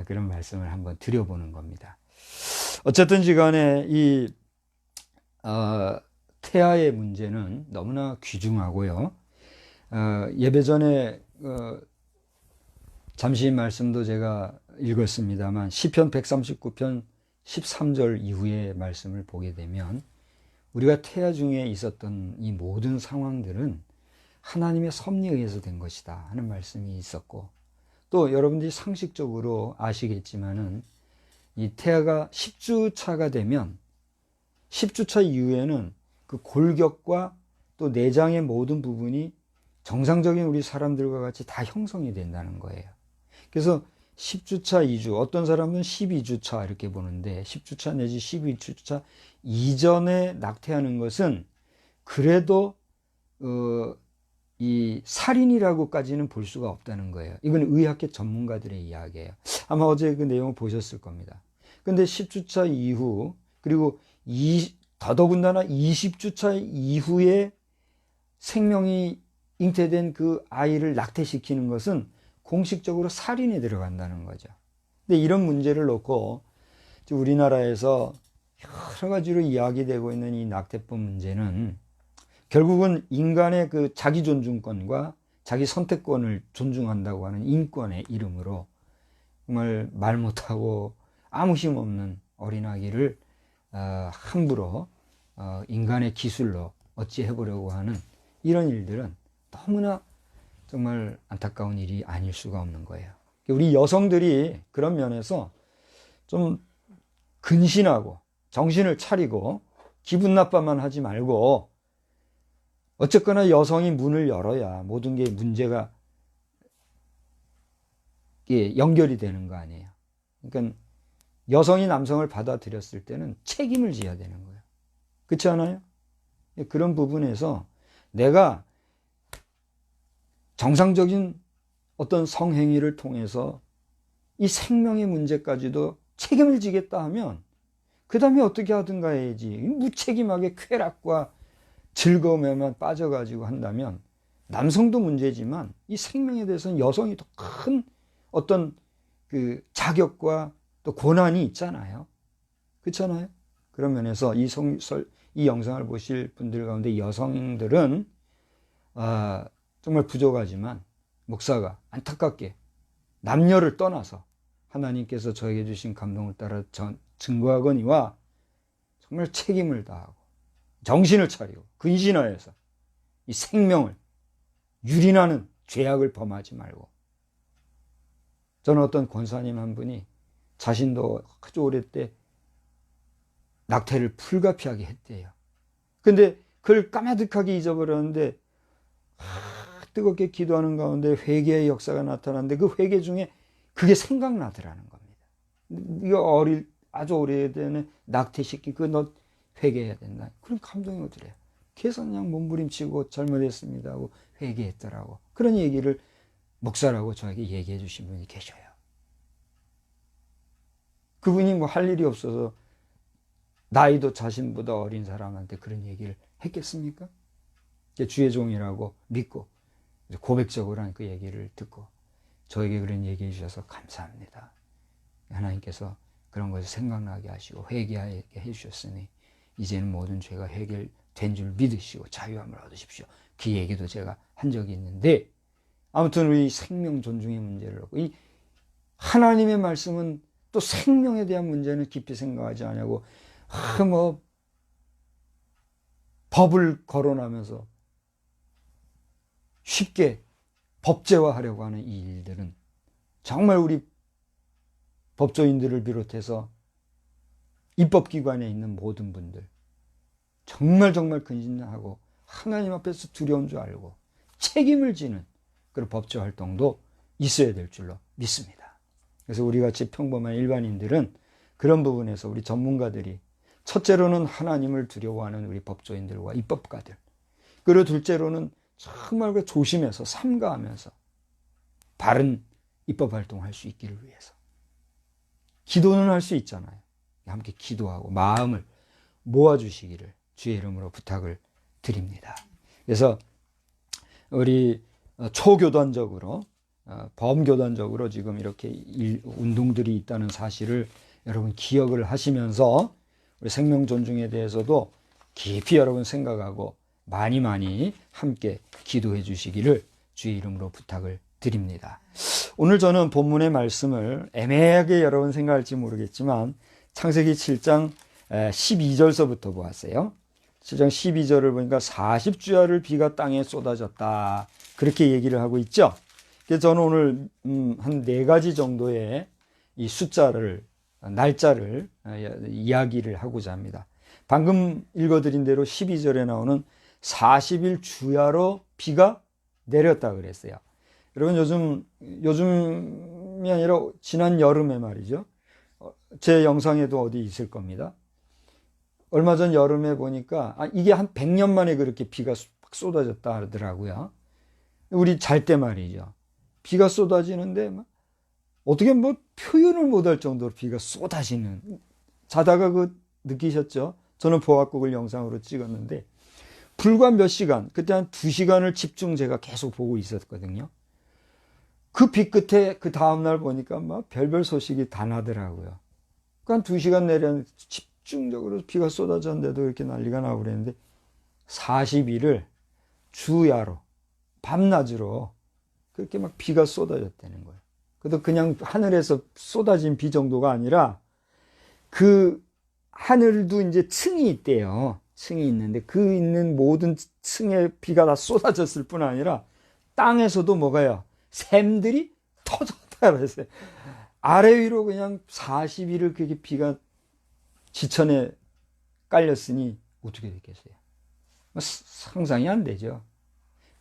그런 말씀을 한번 드려보는 겁니다. 어쨌든지 간에 이 태아의 문제는 너무나 귀중하고요. 예배 전에 잠시 말씀도 제가 읽었습니다만 시편 139편 13절 이후의 말씀을 보게 되면 우리가 태아 중에 있었던 이 모든 상황들은 하나님의 섭리에 의해서 된 것이다 하는 말씀이 있었고, 또 여러분들이 상식적으로 아시겠지만은 이 태아가 10주차가 되면 10주차 이후에는 그 골격과 또 내장의 모든 부분이 정상적인 우리 사람들과 같이 다 형성이 된다는 거예요. 그래서 10주차, 2주, 어떤 사람은 12주차 이렇게 보는데 10주차 내지 12주차 이전에 낙태하는 것은 그래도 이 살인이라고까지는 볼 수가 없다는 거예요. 이건 의학계 전문가들의 이야기예요. 아마 어제 그 내용을 보셨을 겁니다. 근데 10주차 이후, 그리고 더더군다나 20주차 이후에 생명이 잉태된 그 아이를 낙태시키는 것은 공식적으로 살인에 들어간다는 거죠. 근데 이런 문제를 놓고 우리나라에서 여러 가지로 이야기되고 있는 이 낙태법 문제는 결국은 인간의 그 자기 존중권과 자기 선택권을 존중한다고 하는 인권의 이름으로 정말 말 못하고 아무 힘 없는 어린아기를 함부로 인간의 기술로 어찌해보려고 하는 이런 일들은 너무나 정말 안타까운 일이 아닐 수가 없는 거예요. 우리 여성들이 그런 면에서 좀 근신하고 정신을 차리고 기분 나빠만 하지 말고 어쨌거나 여성이 문을 열어야 모든 게 문제가 연결이 되는 거 아니에요. 그러니까 여성이 남성을 받아들였을 때는 책임을 져야 되는 거예요. 그렇지 않아요? 그런 부분에서 내가 정상적인 어떤 성행위를 통해서 이 생명의 문제까지도 책임을 지겠다 하면 그 다음에 어떻게 하든가 해야지. 무책임하게 쾌락과 즐거움에만 빠져가지고 한다면 남성도 문제지만 이 생명에 대해서는 여성이 더 큰 어떤 그 자격과 또 권한이 있잖아요. 그렇잖아요. 그런 면에서 이 영상을 보실 분들 가운데 여성들은 정말 부족하지만 목사가 안타깝게 남녀를 떠나서 하나님께서 저에게 주신 감동을 따라 증거하거니와 정말 책임을 다하고 정신을 차리고 근신하여서 이 생명을 유린하는 죄악을 범하지 말고. 저는 어떤 권사님 한 분이 자신도 아주 오래 때 낙태를 불가피하게 했대요. 근데 그걸 까마득하게 잊어버렸는데 뜨겁게 기도하는 가운데 회개의 역사가 나타났는데 그 회개 중에 그게 생각나더라는 겁니다. 이거 아주 오래전에 낙태시키 그거 너 회개해야 된다. 그럼 감동이 오더래요. 그래서 그냥 몸부림치고 잘못했습니다 하고 회개했더라고. 그런 얘기를 목사라고 저에게 얘기해 주신 분이 계셔요. 그분이 뭐 할 일이 없어서 나이도 자신보다 어린 사람한테 그런 얘기를 했겠습니까? 주의 종이라고 믿고 고백적으로 한 그 얘기를 듣고 저에게 그런 얘기해 주셔서 감사합니다. 하나님께서 그런 것을 생각나게 하시고 회개하게 해주셨으니 이제는 모든 죄가 해결된 줄 믿으시고 자유함을 얻으십시오. 그 얘기도 제가 한 적이 있는데 아무튼 우리 생명 존중의 문제를 놓고 이 하나님의 말씀은 또 생명에 대한 문제는 깊이 생각하지 않냐고 뭐 법을 거론하면서 쉽게 법제화하려고 하는 이 일들은 정말 우리 법조인들을 비롯해서 입법기관에 있는 모든 분들 정말 근신하고 하나님 앞에서 두려운 줄 알고 책임을 지는 그런 법조 활동도 있어야 될 줄로 믿습니다. 그래서 우리같이 평범한 일반인들은 그런 부분에서 우리 전문가들이 첫째로는 하나님을 두려워하는 우리 법조인들과 입법가들, 그리고 둘째로는 정말 조심해서 삼가하면서 바른 입법 활동할 수 있기를 위해서 기도는 할 수 있잖아요. 함께 기도하고 마음을 모아주시기를 주의 이름으로 부탁을 드립니다. 그래서 우리 초교단적으로 범교단적으로 지금 이렇게 운동들이 있다는 사실을 여러분 기억을 하시면서 우리 생명 존중에 대해서도 깊이 여러분 생각하고 많이 함께 기도해 주시기를 주의 이름으로 부탁을 드립니다. 오늘 저는 본문의 말씀을 애매하게 여러분 생각할지 모르겠지만 창세기 7장 12절서부터 보았어요. 7장 12절을 보니까 40주야를 비가 땅에 쏟아졌다. 그렇게 얘기를 하고 있죠. 그래서 저는 오늘 한 4가지 정도의 이 날짜를 이야기를 하고자 합니다. 방금 읽어드린 대로 12절에 나오는 40일 주야로 비가 내렸다 그랬어요. 여러분 요즘이 아니라 지난 여름에 말이죠. 제 영상에도 어디 있을 겁니다. 얼마 전 여름에 보니까 이게 한 100년 만에 그렇게 비가 쏟아졌다 하더라고요. 우리 잘 때 말이죠. 비가 쏟아지는데 어떻게 뭐 표현을 못할 정도로 비가 쏟아지는, 자다가 느끼셨죠? 저는 보았고 그걸 영상으로 찍었는데 불과 몇 시간, 그때 한 2시간을 집중 제가 계속 보고 있었거든요. 그 비 끝에 그 다음날 보니까 별별 소식이 다 나더라고요. 한 2시간 내내 집중적으로 비가 쏟아졌는데도 이렇게 난리가 나고 그랬는데 40일을 주야로 밤낮으로 그렇게 비가 쏟아졌다는 거예요. 그래도 그냥 하늘에서 쏟아진 비 정도가 아니라 그 하늘도 이제 층이 있대요. 층이 있는데 그 있는 모든 층에 비가 다 쏟아졌을 뿐 아니라 땅에서도 뭐가요? 샘들이 터졌다 그랬어요. 아래 위로 그냥 40일을 그렇게 비가 지천에 깔렸으니 어떻게 됐겠어요? 상상이 안 되죠.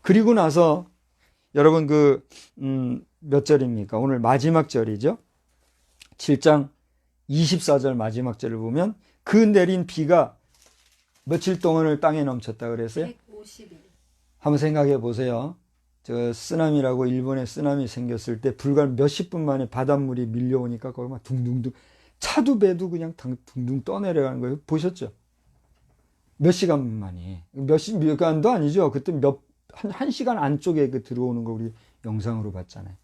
그리고 나서 여러분 몇 절입니까? 오늘 마지막 절이죠. 7장 24절 마지막 절을 보면 그 내린 비가 며칠 동안을 땅에 넘쳤다 그랬어요? 150일. 한번 생각해 보세요. 저 쓰나미라고 일본에 쓰나미 생겼을 때 불과 몇십 분 만에 바닷물이 밀려오니까 거기 막 둥둥둥 차도 배도 그냥 둥둥 떠내려가는 거예요. 보셨죠? 몇 시간 만에 몇 시간도 아니죠. 그때 한 시간 안쪽에 들어오는 거 우리 영상으로 봤잖아요.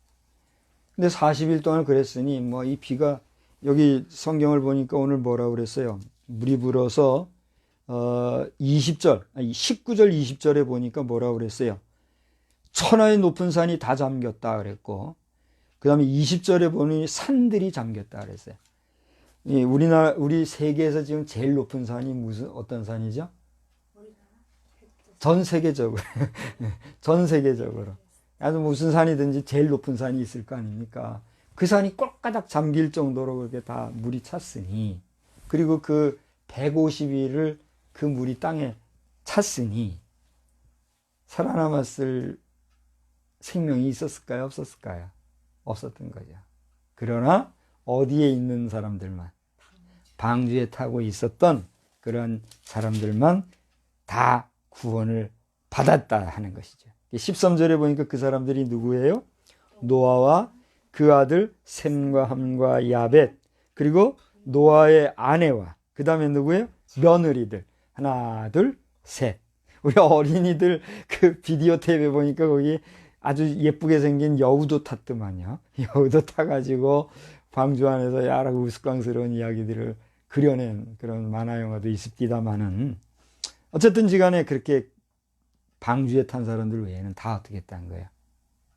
근데 40일 동안 그랬으니 뭐 이 비가 여기 성경을 보니까 오늘 뭐라고 그랬어요? 물이 불어서 19절 20절에 보니까 뭐라고 그랬어요? 천하의 높은 산이 다 잠겼다 그랬고, 그 다음에 20절에 보니 산들이 잠겼다 그랬어요. 우리 세계에서 지금 제일 높은 산이 어떤 산이죠? 전 세계적으로. 전 세계적으로. 아주 무슨 산이든지 제일 높은 산이 있을 거 아닙니까? 그 산이 꼴까닥 잠길 정도로 그렇게 다 물이 찼으니, 그리고 그 150일을 그 물이 땅에 찼으니, 살아남았을 생명이 있었을까요? 없었을까요? 없었던 거죠. 그러나 어디에 있는 사람들만, 방주에 타고 있었던 그런 사람들만 다 구원을 받았다 하는 것이죠. 13절에 보니까 그 사람들이 누구예요? 노아와 그 아들 셈과 함과 야벳, 그리고 노아의 아내와 그 다음에 누구예요? 며느리들. 하나 둘 셋. 우리 어린이들 그 비디오 테이프에 보니까 거기 아주 예쁘게 생긴 여우도 탔더만요. 여우도 타가지고 방주 안에서 여러 우스꽝스러운 이야기들을 그려낸 그런 만화 영화도 있습니다만은, 어쨌든지 간에 그렇게 방주에 탄 사람들 외에는 다 어떻게 했다는 거예요?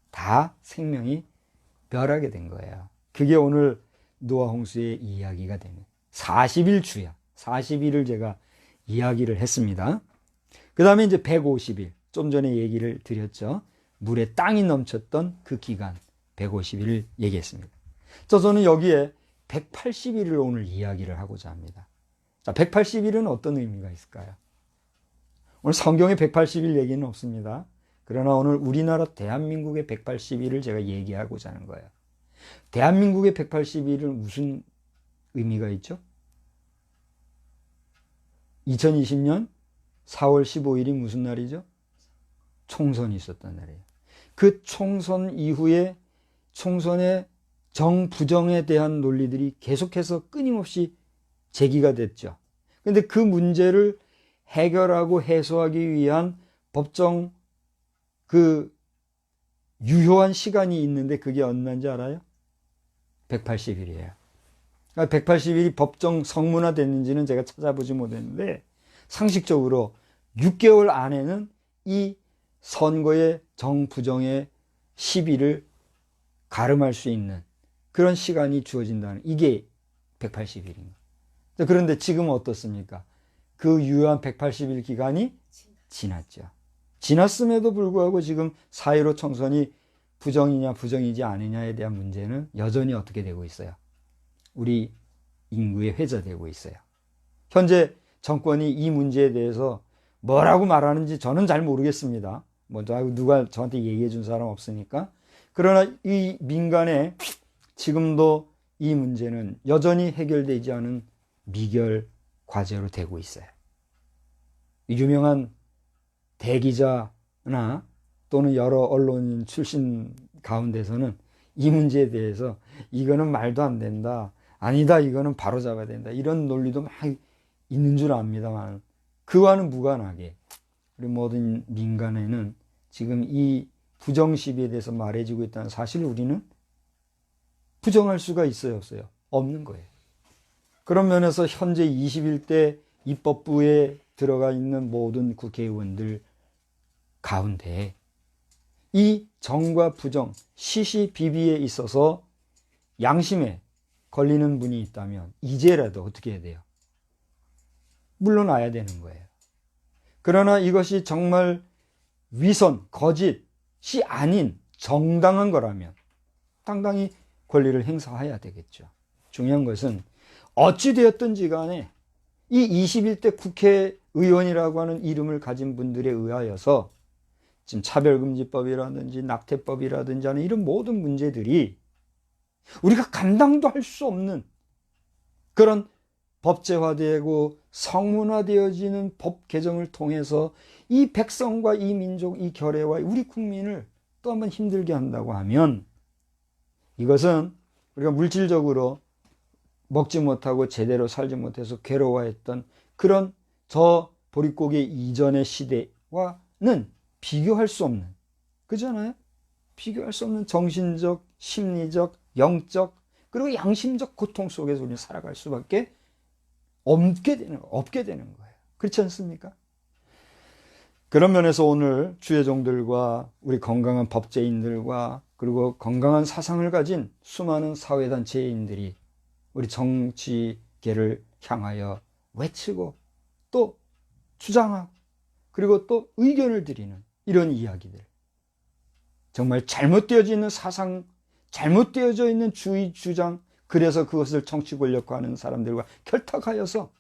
다 생명이 멸하게 된 거예요. 그게 오늘 노아 홍수의 이야기가 되는 40일 주야. 40일을 제가 이야기를 했습니다. 그 다음에 이제 150일. 좀 전에 얘기를 드렸죠. 물에 땅이 넘쳤던 그 기간 150일을 얘기했습니다. 저는 여기에 180일을 오늘 이야기를 하고자 합니다. 자, 180일은 어떤 의미가 있을까요? 오늘 성경에 180일 얘기는 없습니다. 그러나 오늘 우리나라 대한민국의 180일을 제가 얘기하고자 하는 거예요. 대한민국의 180일은 무슨 의미가 있죠? 2020년 4월 15일이 무슨 날이죠? 총선이 있었던 날이에요. 그 총선 이후에 총선의 정부정에 대한 논리들이 계속해서 끊임없이 제기가 됐죠. 그런데 그 문제를 해결하고 해소하기 위한 법정 유효한 시간이 있는데 그게 얼마인지 알아요? 180일이에요. 180일이 법정 성문화 됐는지는 제가 찾아보지 못했는데, 상식적으로 6개월 안에는 이 선거의 정부정의 시비를 가름할 수 있는 그런 시간이 주어진다는, 이게 180일입니다. 그런데 지금은 어떻습니까? 그 유효한 180일 기간이 지났죠. 지났음에도 불구하고 지금 4.15 총선이 부정이냐 부정이지 않느냐에 대한 문제는 여전히 어떻게 되고 있어요? 우리 인구에 회자되고 있어요. 현재 정권이 이 문제에 대해서 뭐라고 말하는지 저는 잘 모르겠습니다. 뭐 누가 저한테 얘기해 준 사람 없으니까. 그러나 이 민간에 지금도 이 문제는 여전히 해결되지 않은 미결 과제로 되고 있어요. 유명한 대기자나 또는 여러 언론인 출신 가운데서는 이 문제에 대해서 이거는 말도 안 된다, 아니다, 이거는 바로 잡아야 된다, 이런 논리도 막 있는 줄 압니다만, 그와는 무관하게 우리 모든 민간에는 지금 이 부정 시비에 대해서 말해지고 있다는 사실을 우리는 부정할 수가 있어요, 없어요? 없는 거예요. 그런 면에서 현재 21대 입법부에 들어가 있는 모든 국회의원들 가운데 이 정과 부정, 시시비비에 있어서 양심에 걸리는 분이 있다면 이제라도 어떻게 해야 돼요? 물러나야 되는 거예요. 그러나 이것이 정말 위선, 거짓이 아닌 정당한 거라면 당당히 권리를 행사해야 되겠죠. 중요한 것은 어찌되었든지 간에 이 21대 국회 의원이라고 하는 이름을 가진 분들에 의하여서 지금 차별금지법이라든지 낙태법이라든지 하는 이런 모든 문제들이 우리가 감당도 할 수 없는 그런 법제화되고 성문화되어지는 법 개정을 통해서 이 백성과 이 민족, 이 결의와 우리 국민을 또 한번 힘들게 한다고 하면 이것은 우리가 물질적으로 먹지 못하고 제대로 살지 못해서 괴로워했던 그런 저 보릿고개 이전의 시대와는 비교할 수 없는, 그잖아요? 비교할 수 없는 정신적, 심리적, 영적, 그리고 양심적 고통 속에서 우리는 살아갈 수밖에 없게 되는 거예요. 그렇지 않습니까? 그런 면에서 오늘 주의 종들과 우리 건강한 법제인들과 그리고 건강한 사상을 가진 수많은 사회단체인들이 우리 정치계를 향하여 외치고 또 주장하고 그리고 또 의견을 드리는 이런 이야기들, 정말 잘못되어져 있는 사상, 잘못되어져 있는 주의 주장, 그래서 그것을 정치 권력화하는 사람들과 결탁하여서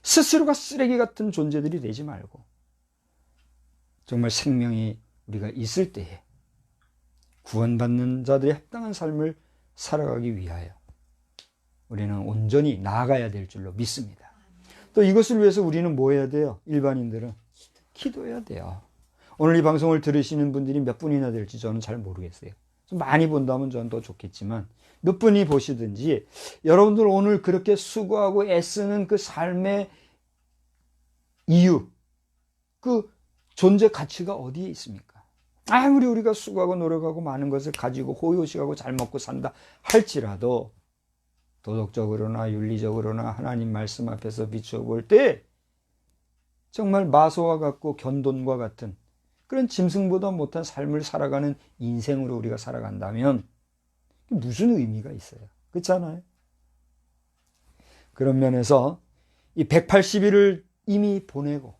스스로가 쓰레기 같은 존재들이 되지 말고 정말 생명이 우리가 있을 때에 구원받는 자들의 합당한 삶을 살아가기 위하여 우리는 온전히 나아가야 될 줄로 믿습니다. 또 이것을 위해서 우리는 뭐 해야 돼요? 일반인들은 기도해야 돼요. 오늘 이 방송을 들으시는 분들이 몇 분이나 될지 저는 잘 모르겠어요. 좀 많이 본다면 저는 더 좋겠지만 몇 분이 보시든지 여러분들 오늘 그렇게 수고하고 애쓰는 그 삶의 이유, 그 존재 가치가 어디에 있습니까? 아무리 우리가 수고하고 노력하고 많은 것을 가지고 호요식하고 잘 먹고 산다 할지라도 도덕적으로나 윤리적으로나 하나님 말씀 앞에서 비추어 볼 때 정말 마소와 같고 견돈과 같은 그런 짐승보다 못한 삶을 살아가는 인생으로 우리가 살아간다면 무슨 의미가 있어요? 그렇잖아요? 그런 면에서 이 180일을 이미 보내고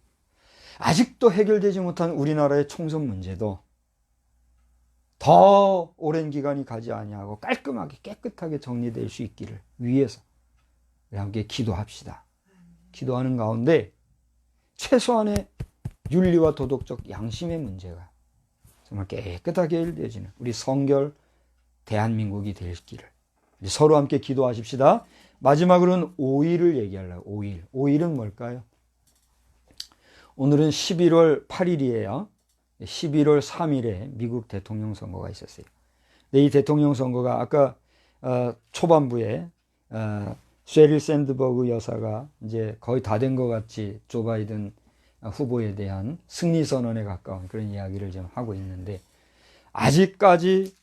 아직도 해결되지 못한 우리나라의 총선 문제도 더 오랜 기간이 가지 아니하고 깔끔하게 깨끗하게 정리될 수 있기를 위해서 우리 함께 기도합시다. 기도하는 가운데 최소한의 윤리와 도덕적 양심의 문제가 정말 깨끗하게 해결되어지는 우리 성결 대한민국이 될 길을 서로 함께 기도하십시다. 마지막으로는 5일을 얘기하려고. 5일은 뭘까요? 오늘은 11월 8일이에요. 11월 3일에 미국 대통령 선거가 있었어요. 이 대통령 선거가 아까 초반부에 셰릴 샌드버그 여사가 이제 거의 다 된 것 같이 조 바이든 후보에 대한 승리 선언에 가까운 그런 이야기를 지금 하고 있는데 아직까지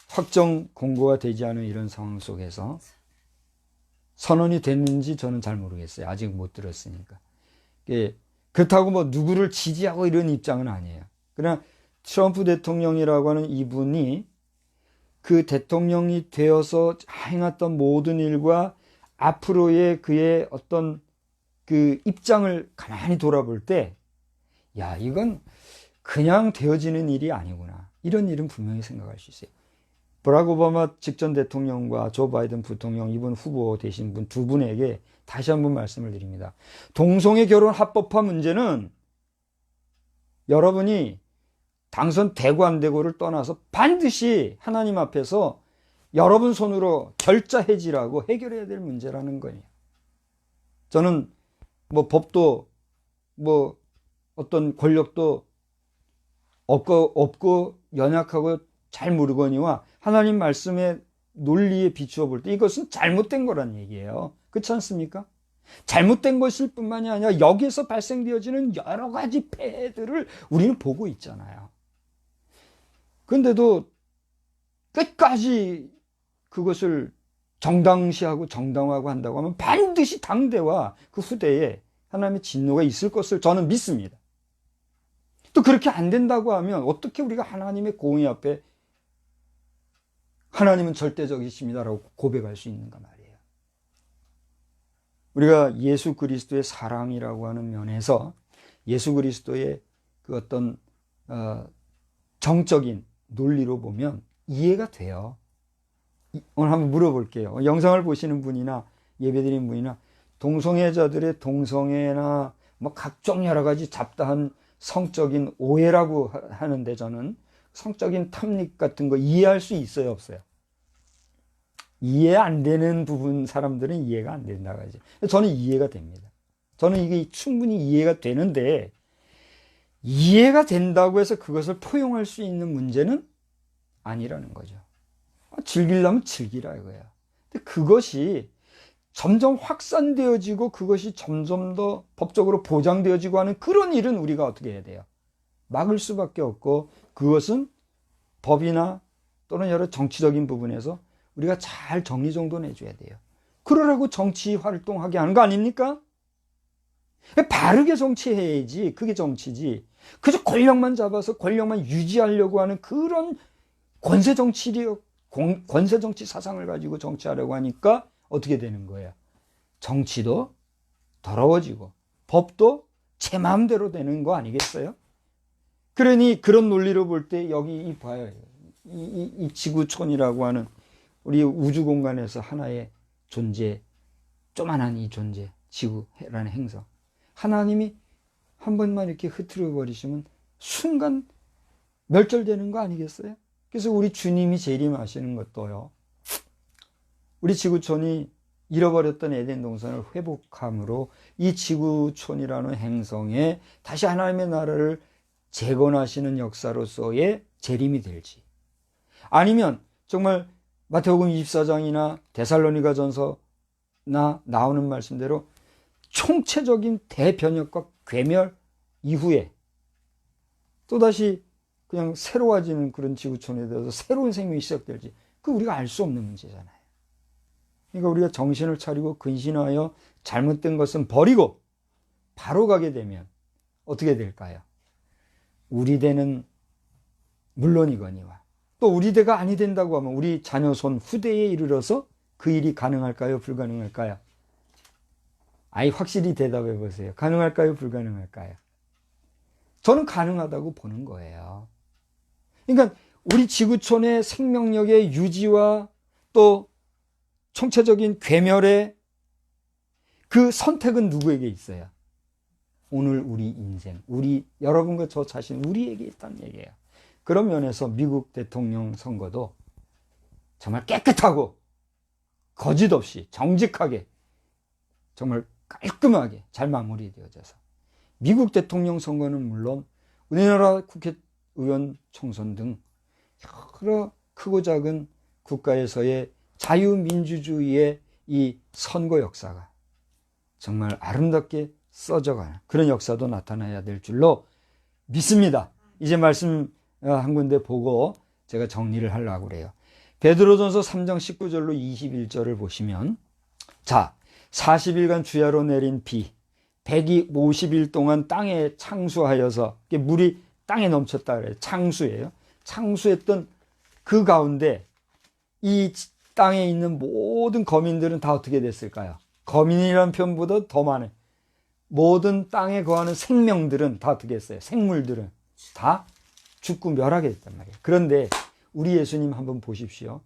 확정 공고가 되지 않은 이런 상황 속에서 선언이 됐는지 저는 잘 모르겠어요. 아직 못 들었으니까. 그렇다고 뭐 누구를 지지하고 이런 입장은 아니에요. 그러나 트럼프 대통령이라고 하는 이분이 그 대통령이 되어서 행했던 모든 일과 앞으로의 그의 어떤 그 입장을 가만히 돌아볼 때, 야, 이건 그냥 되어지는 일이 아니구나. 이런 일은 분명히 생각할 수 있어요. 버락 오바마 직전 대통령과 조 바이든 부통령 이번 후보 되신 분 두 분에게 다시 한번 말씀을 드립니다. 동성애 결혼 합법화 문제는 여러분이 당선되고 안 되고를 떠나서 반드시 하나님 앞에서 여러분 손으로 결자해지라고 해결해야 될 문제라는 거예요. 저는 뭐 법도 뭐 어떤 권력도 없고 연약하고 잘 모르거니와 하나님 말씀의 논리에 비추어 볼 때 이것은 잘못된 거란 얘기예요. 그렇지 않습니까? 잘못된 것일 뿐만이 아니라 여기에서 발생되어지는 여러 가지 폐해들을 우리는 보고 있잖아요. 그런데도 끝까지 그것을 정당시하고 정당화하고 한다고 하면 반드시 당대와 그 후대에 하나님의 진노가 있을 것을 저는 믿습니다. 또 그렇게 안 된다고 하면 어떻게 우리가 하나님의 공의 앞에 하나님은 절대적이십니다라고 고백할 수 있는가 말이에요. 우리가 예수 그리스도의 사랑이라고 하는 면에서 예수 그리스도의 그 어떤 정적인 논리로 보면 이해가 돼요. 오늘 한번 물어볼게요. 영상을 보시는 분이나 예배드린 분이나 동성애자들의 동성애나 뭐 각종 여러 가지 잡다한 성적인 오해라고 하는데, 저는 성적인 탐닉 같은 거 이해할 수 있어요, 없어요? 이해 안 되는 부분, 사람들은 이해가 안 된다고 하지. 저는 이해가 됩니다. 저는 이게 충분히 이해가 되는데, 이해가 된다고 해서 그것을 포용할 수 있는 문제는 아니라는 거죠. 즐기려면 즐기라 이거야. 근데 그것이 점점 확산되어지고 그것이 점점 더 법적으로 보장되어지고 하는 그런 일은 우리가 어떻게 해야 돼요? 막을 수밖에 없고, 그것은 법이나 또는 여러 정치적인 부분에서 우리가 잘 정리정돈해 줘야 돼요. 그러라고 정치 활동하게 하는 거 아닙니까? 바르게 정치해야지. 그게 정치지. 그저 권력만 잡아서 권력만 유지하려고 하는 그런 권세 정치 사상을 가지고 정치하려고 하니까 어떻게 되는 거예요? 정치도 더러워지고 법도 제 마음대로 되는 거 아니겠어요? 그러니 그런 논리로 볼 때 여기 봐요. 이 지구촌이라고 하는 우리 우주 공간에서 하나의 존재, 조만한 이 존재, 지구라는 행성. 하나님이 한 번만 이렇게 흐트려 버리시면 순간 멸절되는 거 아니겠어요? 그래서 우리 주님이 재림하시는 것도요, 우리 지구촌이 잃어버렸던 에덴 동산을 회복함으로 이 지구촌이라는 행성에 다시 하나님의 나라를 재건하시는 역사로서의 재림이 될지, 아니면 정말 마태복음 24장이나 데살로니가 전서나 나오는 말씀대로 총체적인 대변혁과 괴멸 이후에 또다시 그냥 새로워지는 그런 지구촌에 대해서 새로운 생명이 시작될지, 그 우리가 알 수 없는 문제잖아요. 그러니까 우리가 정신을 차리고 근신하여 잘못된 것은 버리고 바로 가게 되면 어떻게 될까요? 우리 대는 물론이거니와 또 우리 대가 아니 된다고 하면 우리 자녀 손 후대에 이르러서 그 일이 가능할까요? 불가능할까요? 아이 확실히 대답해 보세요. 가능할까요? 불가능할까요? 저는 가능하다고 보는 거예요. 그러니까 우리 지구촌의 생명력의 유지와 또 총체적인 괴멸의 그 선택은 누구에게 있어요? 오늘 우리 인생, 우리 여러분과 저 자신, 우리에게 있다는 얘기예요. 그런 면에서 미국 대통령 선거도 정말 깨끗하고 거짓 없이 정직하게 정말 깔끔하게 잘 마무리되어져서, 미국 대통령 선거는 물론 우리나라 국회의원 총선 등 여러 크고 작은 국가에서의 자유민주주의의 이 선거 역사가 정말 아름답게 써져가는 그런 역사도 나타나야 될 줄로 믿습니다. 이제 말씀 한 군데 보고 제가 정리를 하려고 그래요. 베드로전서 3장 19절로 21절을 보시면, 자, 40일간 주야로 내린 비, 150일 동안 땅에 창수하여서, 물이 땅에 넘쳤다 그래요. 창수예요. 창수했던 그 가운데 이 땅에 있는 모든 거민들은 다 어떻게 됐을까요? 거민이라는 표현보다 더 많아요. 모든 땅에 거하는 생명들은 다 어떻게 했어요? 생물들은 다 죽고 멸하게 됐단 말이에요. 그런데 우리 예수님 한번 보십시오.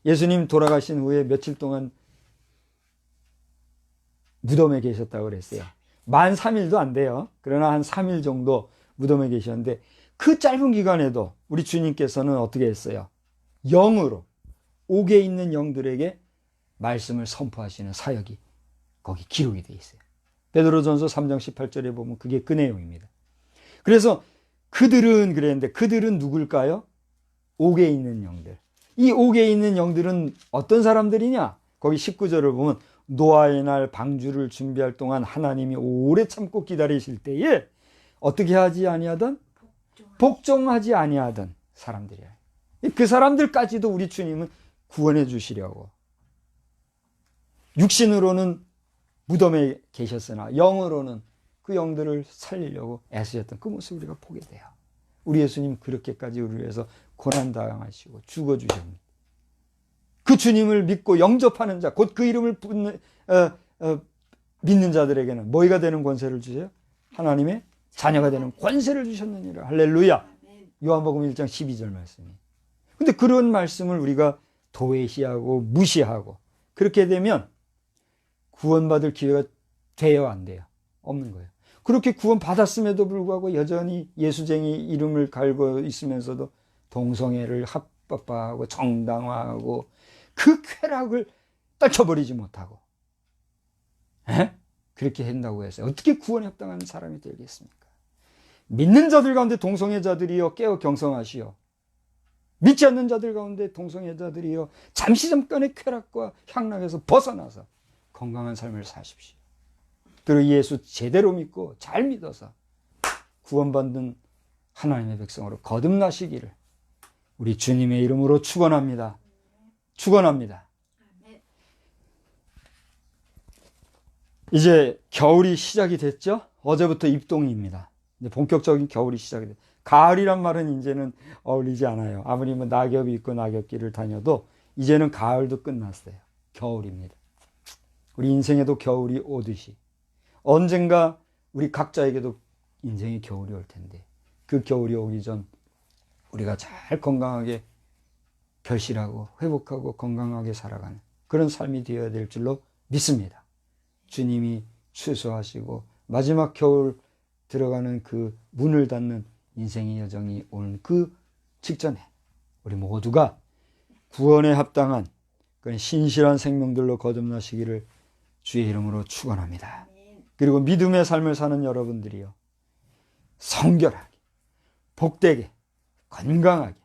예수님 돌아가신 후에 며칠 동안 무덤에 계셨다고 그랬어요. 만 3일도 안 돼요. 그러나 한 3일 정도 무덤에 계셨는데, 그 짧은 기간에도 우리 주님께서는 어떻게 했어요? 영으로 옥에 있는 영들에게 말씀을 선포하시는 사역이 거기 기록이 되어 있어요. 베드로전서 3장 18절에 보면 그게 그 내용입니다. 그래서 그들은 그랬는데, 그들은 누굴까요? 옥에 있는 영들. 이 옥에 있는 영들은 어떤 사람들이냐? 거기 19절을 보면 노아의 날 방주를 준비할 동안 하나님이 오래 참고 기다리실 때에 어떻게 하지 아니하던? 복종하지 아니하던 사람들이야. 그 사람들까지도 우리 주님은 구원해 주시려고, 육신으로는 무덤에 계셨으나 영으로는 그 영들을 살리려고 애쓰셨던 그 모습을 우리가 보게 돼요. 우리 예수님 그렇게까지 우리를 위해서 고난당하시고 죽어주셨습니다. 그 주님을 믿고 영접하는 자, 곧 그 이름을 믿는 자들에게는 뭐가 되는 권세를 주세요? 하나님의 자녀가 되는 권세를 주셨느니라. 할렐루야. 요한복음 1장 12절 말씀이. 근데 그런 말씀을 우리가 도외시하고 무시하고 그렇게 되면 구원받을 기회가 돼요, 안 돼요? 없는 거예요. 그렇게 구원 받았음에도 불구하고 여전히 예수쟁이 이름을 갈고 있으면서도 동성애를 합법화하고 정당화하고 그 쾌락을 떨쳐버리지 못하고 그렇게 한다고 해서 어떻게 구원에 합당한 사람이 되겠습니까? 믿는 자들 가운데 동성애자들이여 깨어 경성하시오. 믿지 않는 자들 가운데 동성애자들이여 잠시 잠깐의 쾌락과 향락에서 벗어나서 건강한 삶을 사십시오. 그리고 예수 제대로 믿고 잘 믿어서 구원받는 하나님의 백성으로 거듭나시기를 우리 주님의 이름으로 축원합니다. 축원합니다. 이제 겨울이 시작이 됐죠? 어제부터 입동입니다. 이제 본격적인 겨울이 시작이 됐죠. 가을이란 말은 이제는 어울리지 않아요. 아무리 뭐 낙엽이 있고 낙엽길을 다녀도 이제는 가을도 끝났어요. 겨울입니다. 우리 인생에도 겨울이 오듯이 언젠가 우리 각자에게도 인생의 겨울이 올 텐데 그 겨울이 오기 전 우리가 잘 건강하게 결실하고 회복하고 건강하게 살아가는 그런 삶이 되어야 될 줄로 믿습니다. 주님이 추수하시고 마지막 겨울 들어가는 그 문을 닫는 인생의 여정이 온 그 직전에 우리 모두가 구원에 합당한 그런 신실한 생명들로 거듭나시기를 주의 이름으로 축원합니다. 그리고 믿음의 삶을 사는 여러분들이요, 성결하게, 복되게, 건강하게,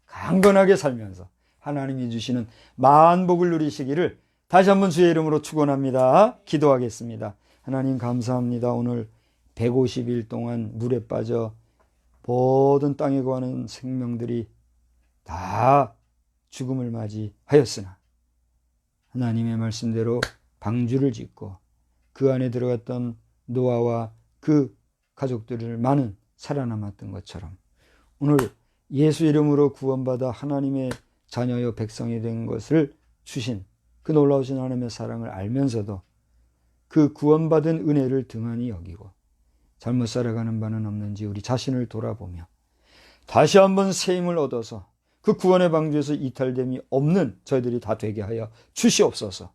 강건하게 살면서 하나님이 주시는 만복을 누리시기를 다시 한번 주의 이름으로 축원합니다. 기도하겠습니다. 하나님 감사합니다. 오늘 150일 동안 물에 빠져 모든 땅에 거하는 생명들이 다 죽음을 맞이하였으나 하나님의 말씀대로 방주를 짓고 그 안에 들어갔던 노아와 그 가족들을 많은 살아남았던 것처럼 오늘 예수 이름으로 구원받아 하나님의 자녀여 백성이 된 것을 주신 그 놀라우신 하나님의 사랑을 알면서도 그 구원받은 은혜를 등한히 여기고 잘못 살아가는 바는 없는지 우리 자신을 돌아보며 다시 한번 새 힘을 얻어서 그 구원의 방주에서 이탈됨이 없는 저희들이 다 되게 하여 주시옵소서.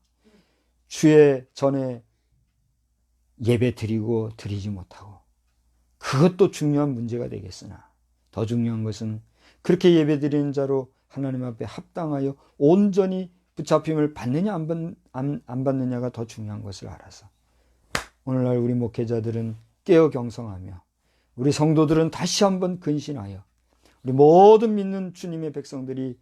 주의 전에 예배 드리고 드리지 못하고 그것도 중요한 문제가 되겠으나 더 중요한 것은 그렇게 예배 드리는 자로 하나님 앞에 합당하여 온전히 붙잡힘을 받느냐 안 받느냐가 더 중요한 것을 알아서 오늘날 우리 목회자들은 깨어 경성하며 우리 성도들은 다시 한번 근신하여 우리 모든 믿는 주님의 백성들이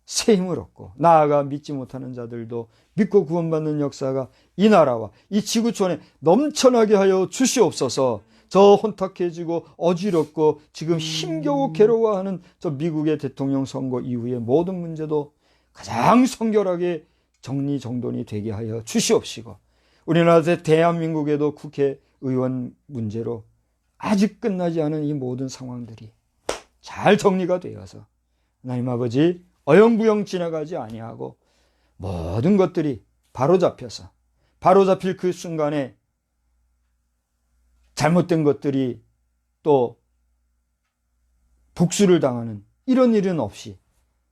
새 힘을 얻고 나아가 믿지 못하는 자들도 믿고 구원받는 역사가 이 나라와 이 지구촌에 넘쳐나게 하여 주시옵소서. 저 혼탁해지고 어지럽고 지금 힘겨우 괴로워하는 저 미국의 대통령 선거 이후의 모든 문제도 가장 성결하게 정리정돈이 되게 하여 주시옵시고 우리나라 대한민국에도 국회의원 문제로 아직 끝나지 않은 이 모든 상황들이 잘 정리가 되어서 하나님 아버지 어영부영 지나가지 아니하고 모든 것들이 바로잡혀서 바로잡힐 그 순간에 잘못된 것들이 또 복수를 당하는 이런 일은 없이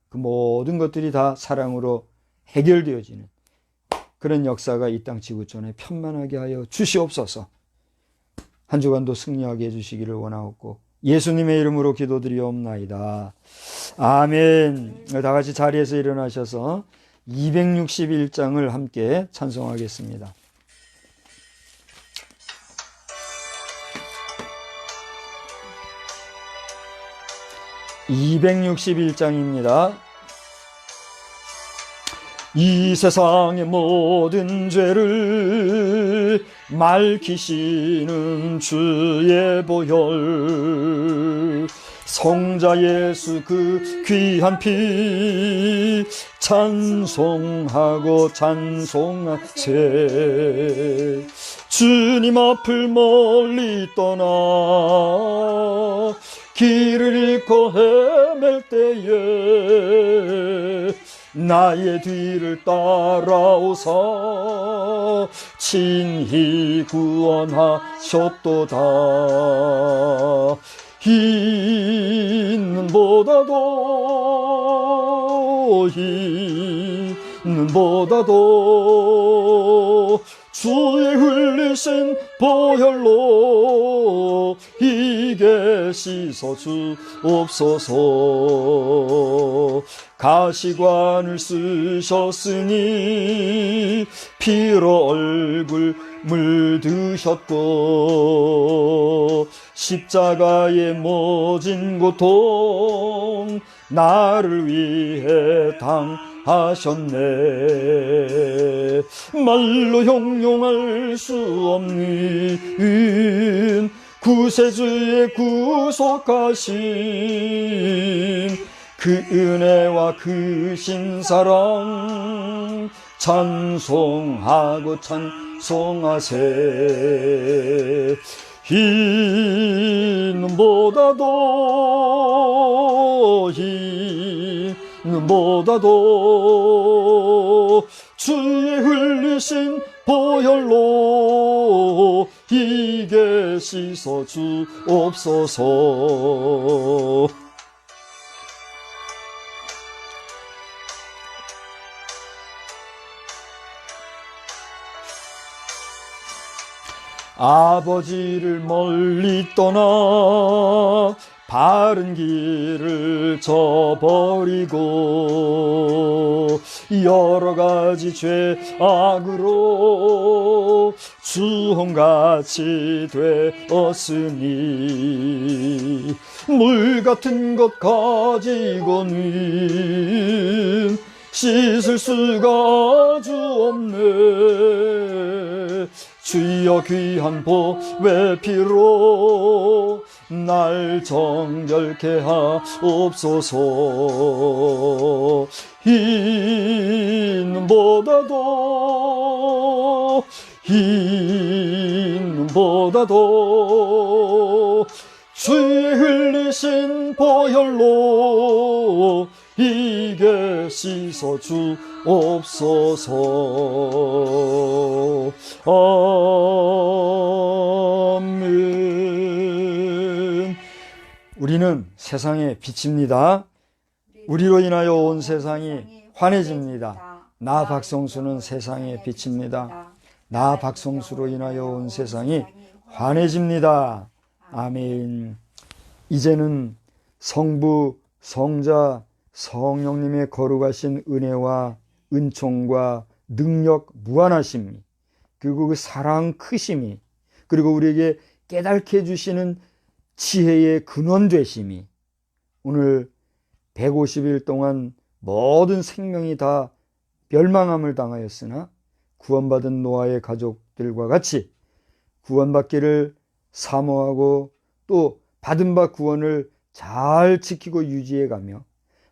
그 모든 것들이 다 사랑으로 해결되어지는 그런 역사가 이 땅 지구촌에 편만하게 하여 주시옵소서. 한 주간도 승리하게 해주시기를 원하옵고 예수님의 이름으로 기도드리옵나이다. 아멘. 다 같이 자리에서 일어나셔서 261장을 함께 찬송하겠습니다. 261장입니다. 이 세상의 모든 죄를 맑히시는 주의 보혈 성자 예수 그 귀한 피 찬송하고 찬송하세. 주님 앞을 멀리 떠나 길을 잃고 헤맬 때에 나의 뒤를 따라오사 친히 구원하셨도다. 있는보다도 보다도 주의 흘리신 보혈로 이게 씻어 주옵소서. 가시관을 쓰셨으니 피로 얼굴 물드셨고 십자가에 모진 고통 나를 위해 당하셨네. 말로 형용할 수 없는 구세주의 구속하심 그 은혜와 그 신사랑 찬송하고 찬송하세. 흰보다도 주의 흘리신 보혈로 이게 씻어 주옵소서. 아버지를 멀리 떠나 바른 길을 저버리고 여러 가지 죄악으로 주홍같이 되었으니 물 같은 것 가지고는 씻을 수가 아주 없네. 주여 귀한 보배 피로 날 정결케 하옵소서. 흰보다도 주의 흘리신 보혈로 이게 씻어 주옵소서. 아멘. 우리는 세상의 빛입니다. 우리로 인하여 온 세상이 환해집니다. 나 박성수는 세상의 빛입니다. 나 박성수로 인하여 온 세상이 환해집니다. 아멘. 이제는 성부, 성자, 성령님의 거룩하신 은혜와 은총과 능력 무한하심이, 그리고 그 사랑 크심이, 그리고 우리에게 깨닫게 해주시는 지혜의 근원 되심이, 오늘 150일 동안 모든 생명이 다 멸망함을 당하였으나 구원받은 노아의 가족들과 같이 구원받기를 사모하고 또 받은 바 구원을 잘 지키고 유지해가며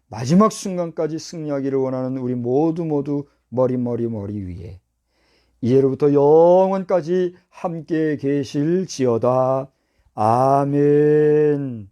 마지막 순간까지 승리하기를 원하는 우리 모두 머리 위에 이제로부터 영원까지 함께 계실지어다. 아멘.